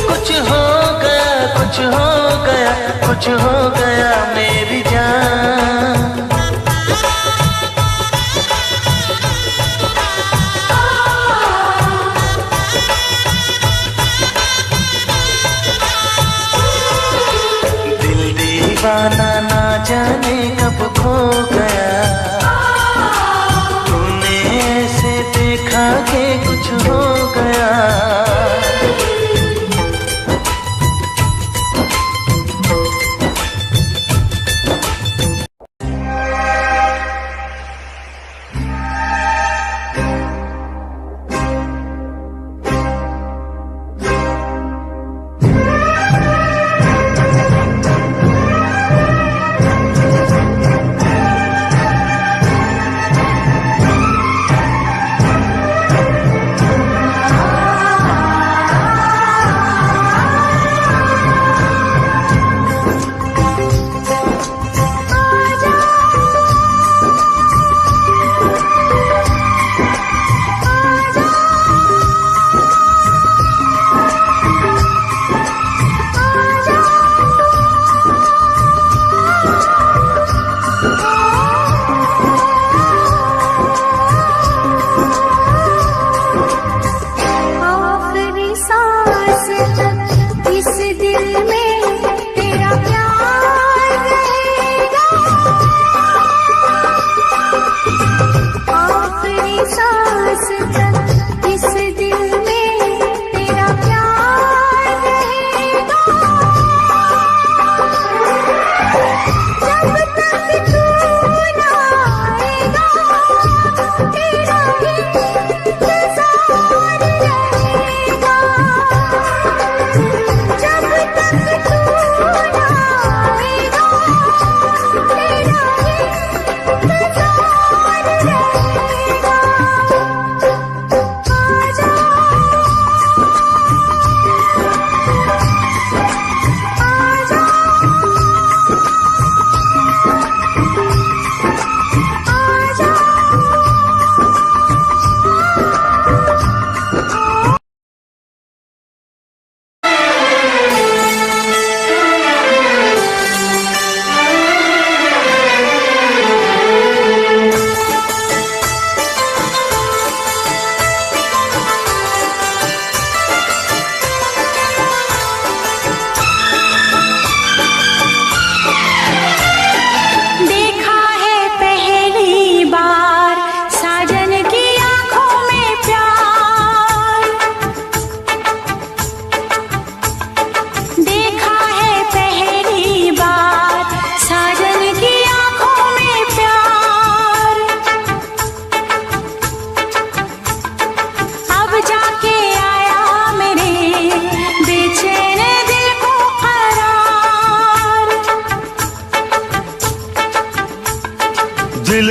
कुछ हो गया, कुछ हो गया, कुछ हो गया मेरी जान। दीवाना ना जाने कब खो गया, तूने ऐसे देखा कि कुछ हो गया।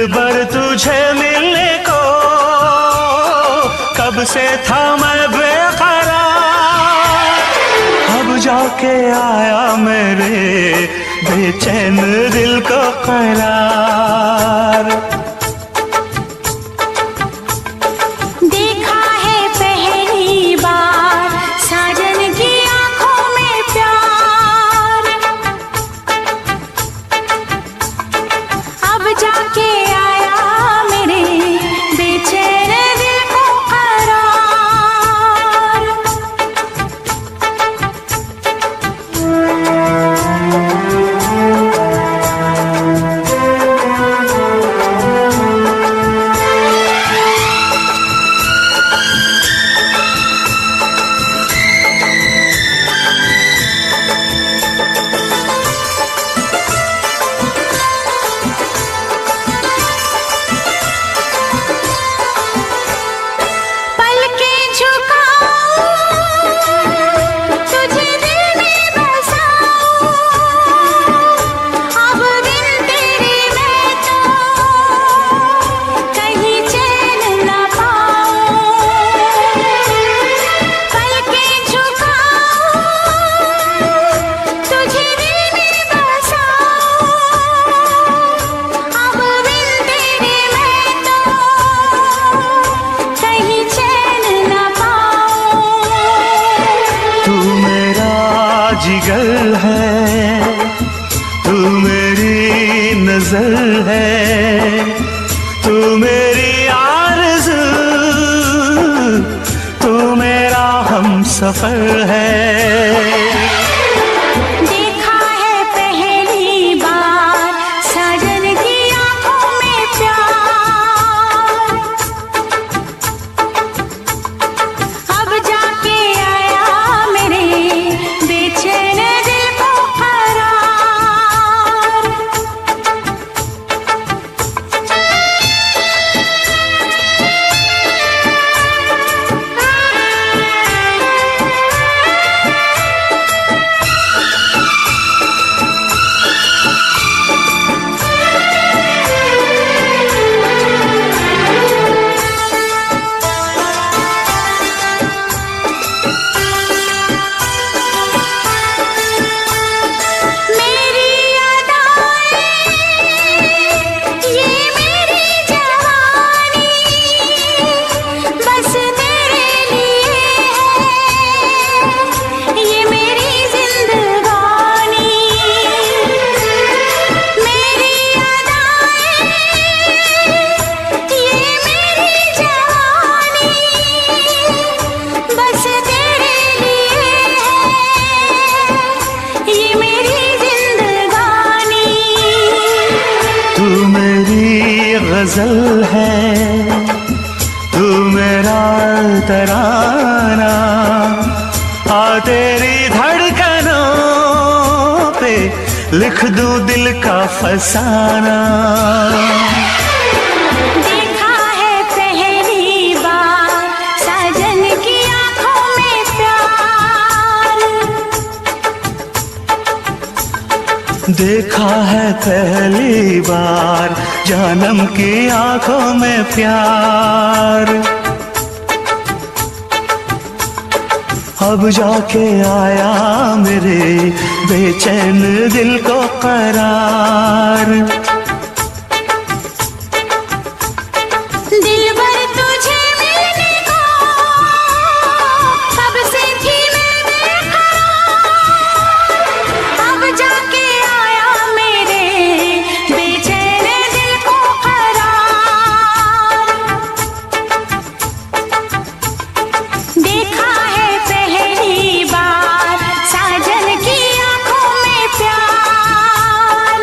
दिलबर तुझे मिलने को कब से था मैं बेकरार, अब जाके आया मेरे बेचैन दिल को करार।
देखा है पहली बार साजन की आंखों में प्यार, अब जाके आया मेरे बेचैन दिल को करार।
जिगर है तू मेरी नजर है, तू मेरी आरज़ू, तू मेरा हमसफर है।
देखा है पहली बार साजन की आंखों में प्यार, अब जाके आया मेरे बेचैन दिल को करार।
गजल है तू मेरा तराना, आ तेरी धड़कनों पे लिख दूं दिल का फसाना।
देखा है पहली बार साजन की आंखों में प्यार,
देखा है पहली बार जानम की आंखों में प्यार, अब जाके आया मेरे बेचैन दिल को करार।
दिलबर तुझे मिलने को कब से थी मैं बेकरार, अब जाके आया मेरे बेचैन दिल को करार। देखा है पहली बार साजन की आंखों में प्यार,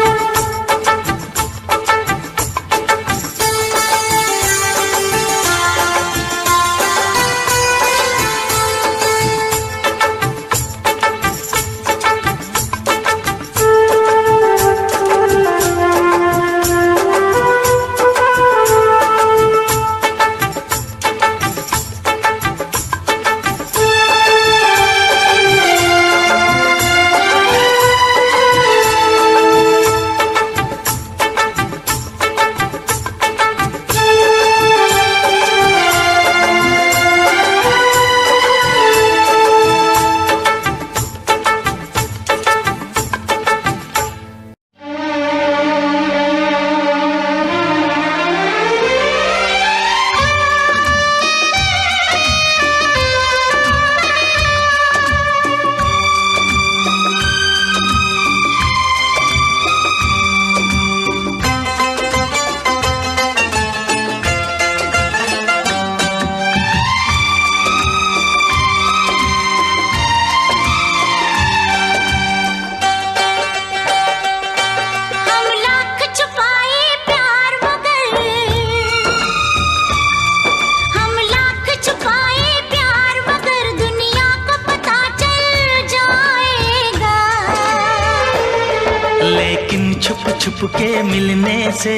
लेकिन छुप छुप के मिलने से,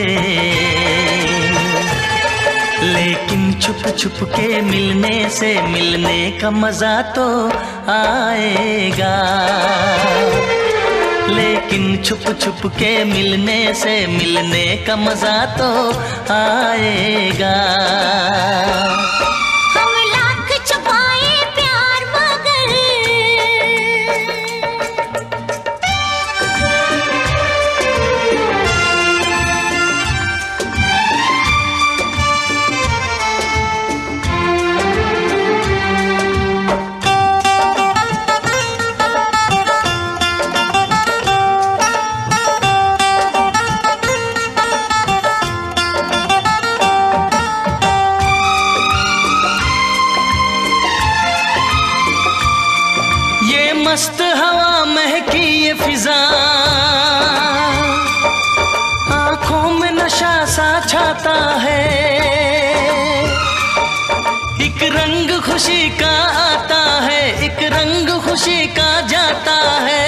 लेकिन छुप छुप के मिलने से मिलने का मजा तो आएगा। लेकिन छुप छुप के मिलने से मिलने का मजा तो आएगा।
हम लाख छुपाए प्यार मगर
मस्त हवा महकी ये फिजा, आंखों में नशा सा छाता है। एक रंग खुशी का आता है, एक रंग खुशी का जाता है।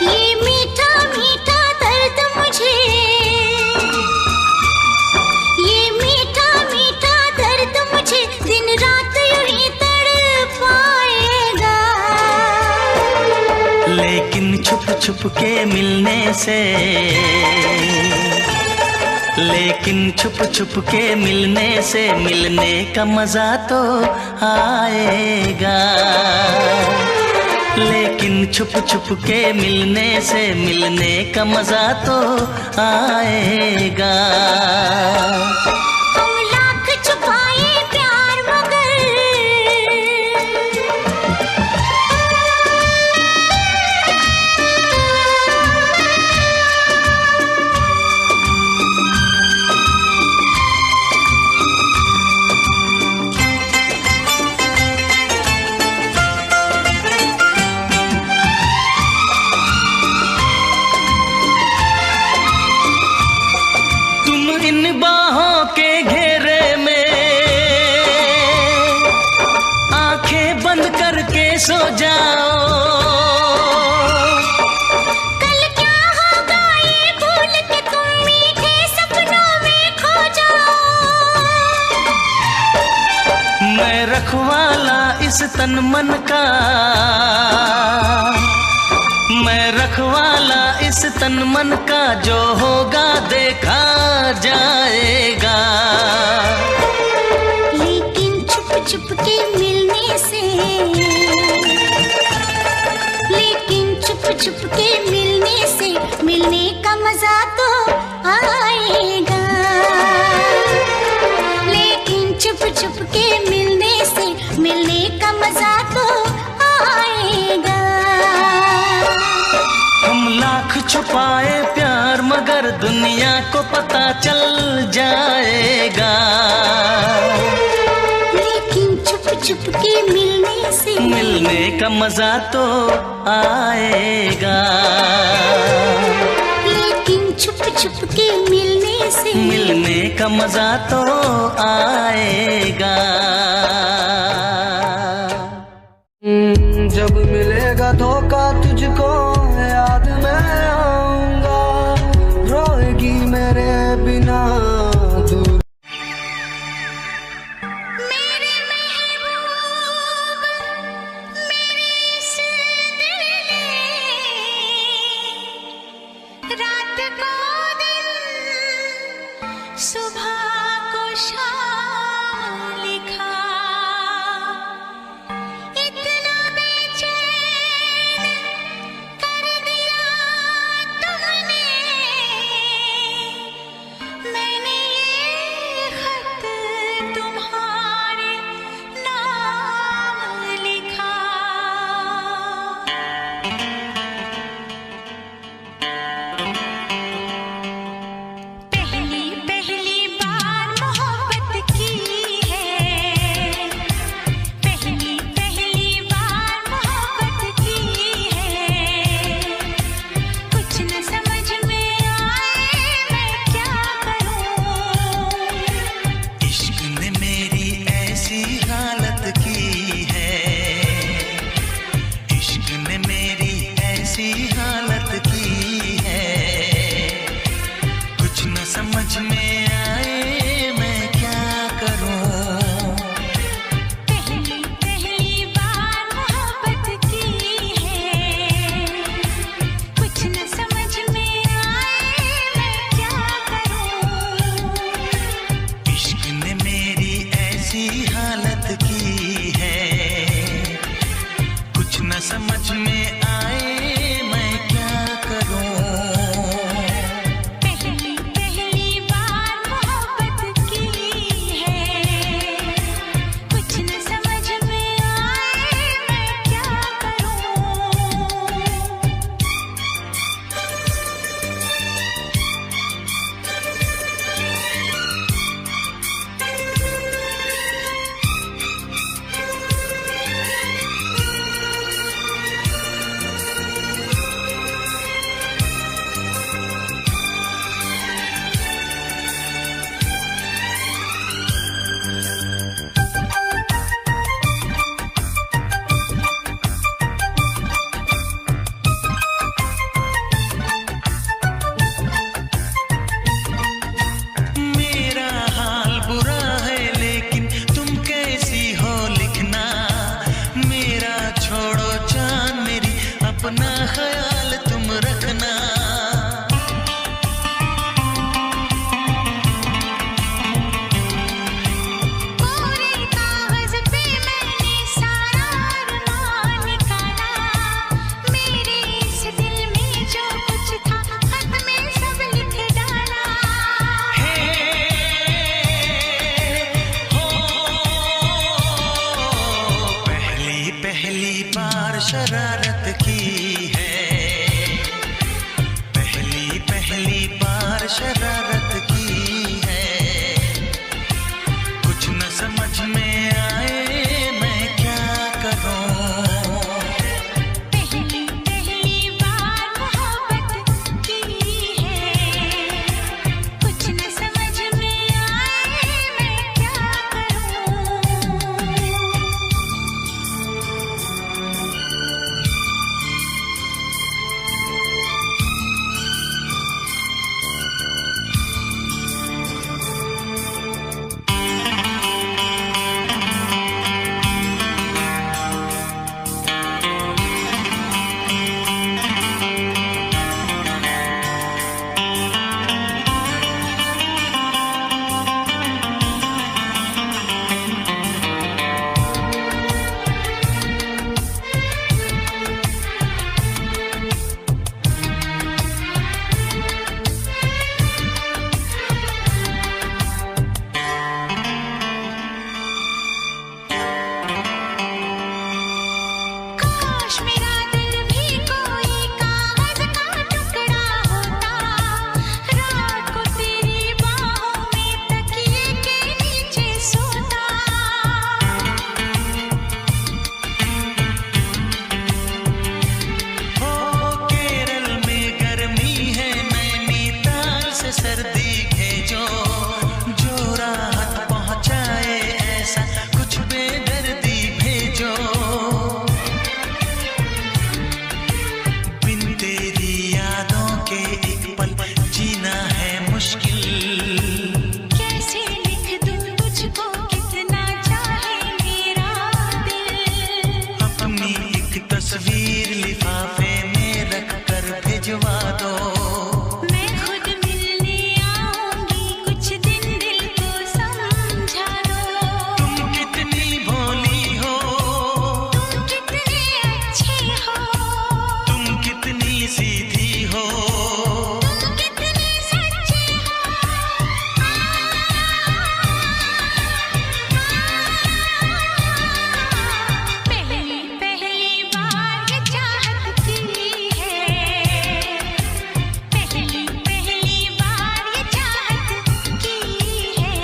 ये मीठा मीठा दर्द मुझे, ये मीठा मीठा दर्द मुझे दिन रात यूं ही पाएगा।
लेकिन छुप छुप के मिलने से, लेकिन छुप छुप के मिलने से मिलने का मजा तो आएगा। लेकिन छुप छुप के मिलने से मिलने का मजा तो आएगा।
हम लाख छुपाए प्यार मगर
इन बाहों के घेरे में आंखें बंद करके सो जाओ।
कल क्या होगा ये भूल के तुम मीठे सपनों में खो जाओ।
मैं रखवाला इस तन मन का, मैं रखवाला इस तन मन का, जो होगा देखा जाएगा।
लेकिन छुप छुप के मिलने से, लेकिन छुप छुप के मिलने से मिलने का मजा तो आएगा। लेकिन छुप छुप के मिलने से मिलने का मजा तो आएगा।
हम लाख छुपाए प्यार मगर दुनिया को पता चल जाएगा।
लेकिन छुप छुप के मिलने से
मिलने का मजा तो आएगा।
लेकिन छुप छुप के मिलने से
मिलने का मजा तो आएगा।
जब मिलेगा धोखा तुझको याद मैं आऊंगा, रोएगी मेरे बिना दूर।
मेरे महबूब मेरे इस दिल ने रात को दिन सुबह को शाम लिखा। इतना बेचैन
समझ में आए मैं क्या करूं।
पहली पहली बार मोहब्बत की है, कुछ न समझ में आए मैं क्या करूं।
मेरा हाल बुरा है लेकिन तुम कैसी हो लिखना। मेरा छोड़ो जान मेरी, अपना ख्याल तुम रखना।
पूरे कागज पे मैंने सारा अरमान निकाला, मेरे इस दिल में जो कुछ था खत में सब लिख डाला।
पहली पहली बार शरारत की है, पहली पहली बार शरारत की है। कुछ न समझ में आए मैं क्या करूं।
पहली पहली बार मोहब्बत की है, कुछ न समझ में आए मैं क्या करूं। काश मेरा दिल भी कोई कागज का टुकड़ा होता, रात को तेरी बाहों में तकिए के नीचे सोता।
हो केरल में गर्मी है, नैनीताल से सर्दी भेजो। जो राहत पहुंचाए ऐसा कुछ बेदर्दी भेजो। बिन तेरी यादों के एक पल जीना है मुश्किल।
कैसे लिख दूं तुझको कितना चाहे मेरा दिल।
अपनी एक तस्वीर लिफाफे में रख कर भिजवा दो।
मैं खुद मिलने आऊंगी, कुछ दिन दिल को समझा दो।
तुम कितनी भोली हो,
तुम कितने अच्छे हो,
तुम कितनी सीधी हो।
तुम कितने सच्चे हो। पहली पहली बार ये चाहत की है, पहली पहली बार ये चाहत की है।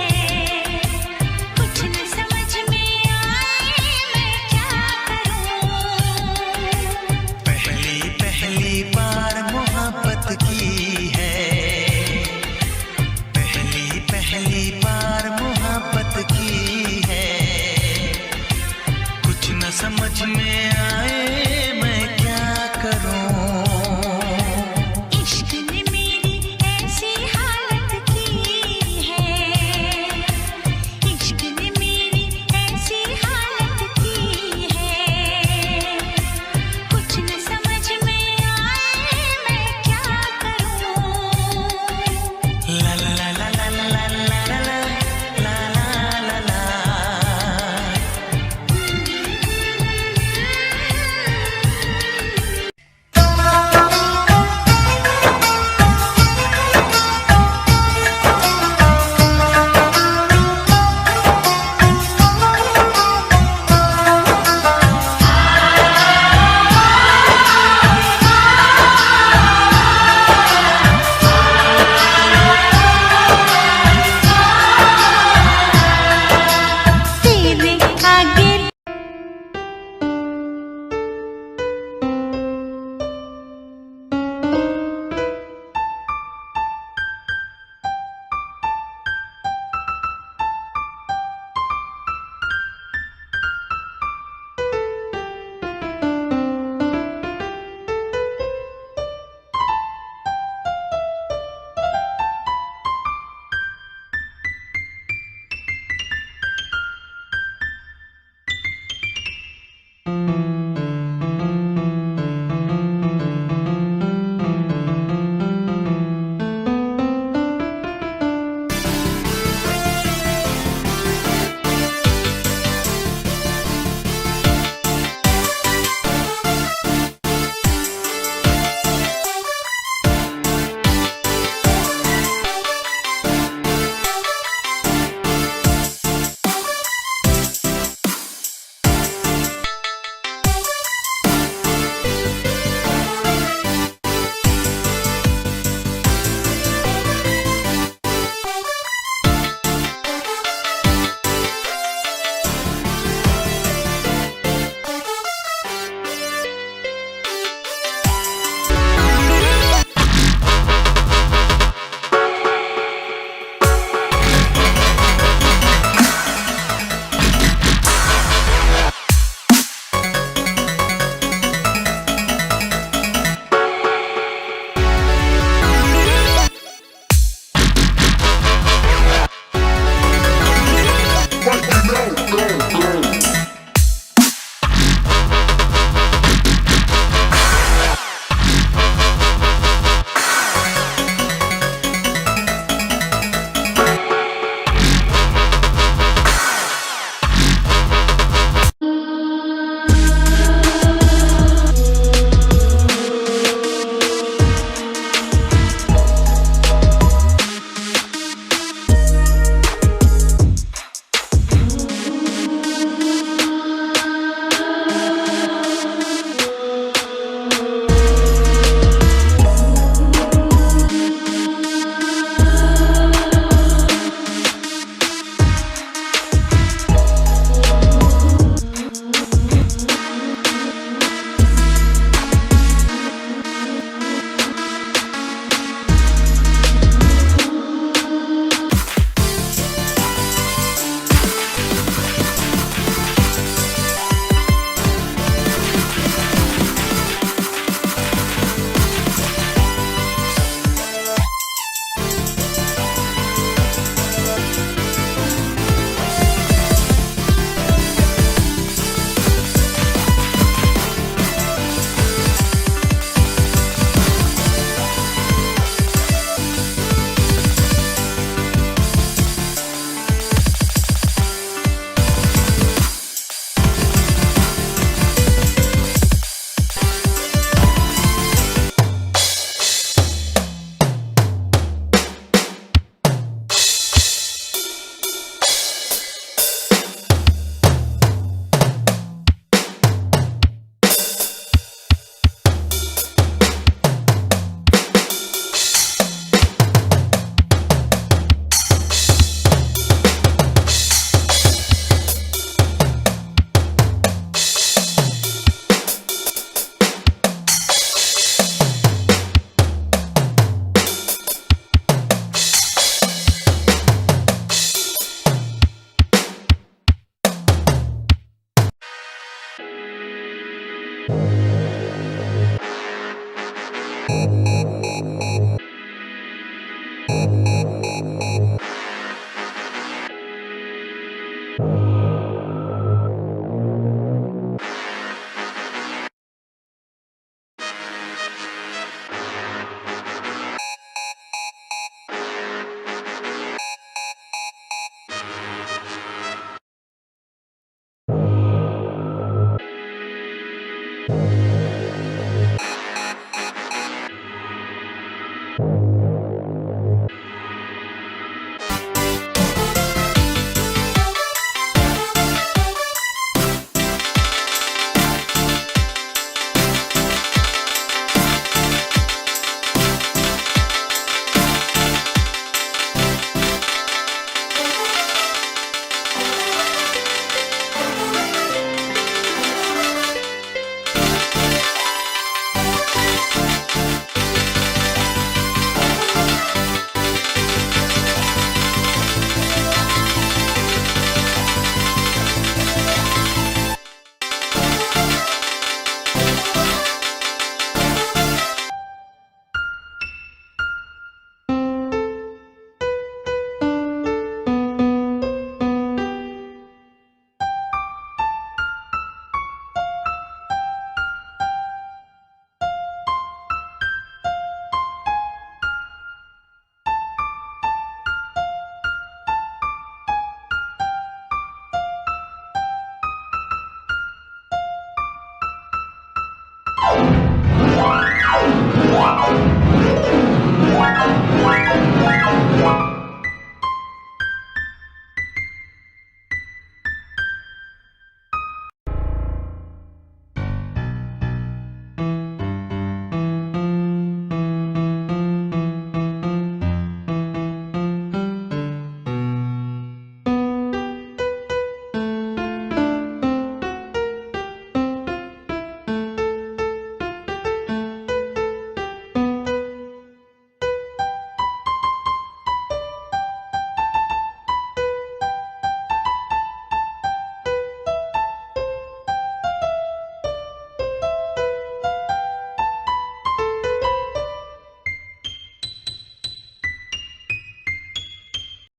कुछ न समझ में आए मैं क्या करूं।
पहली पहली बार मोहब्बत की है, पहली पहली बार मोहब्बत की है। कुछ न समझ में आए मैं क्या करूं।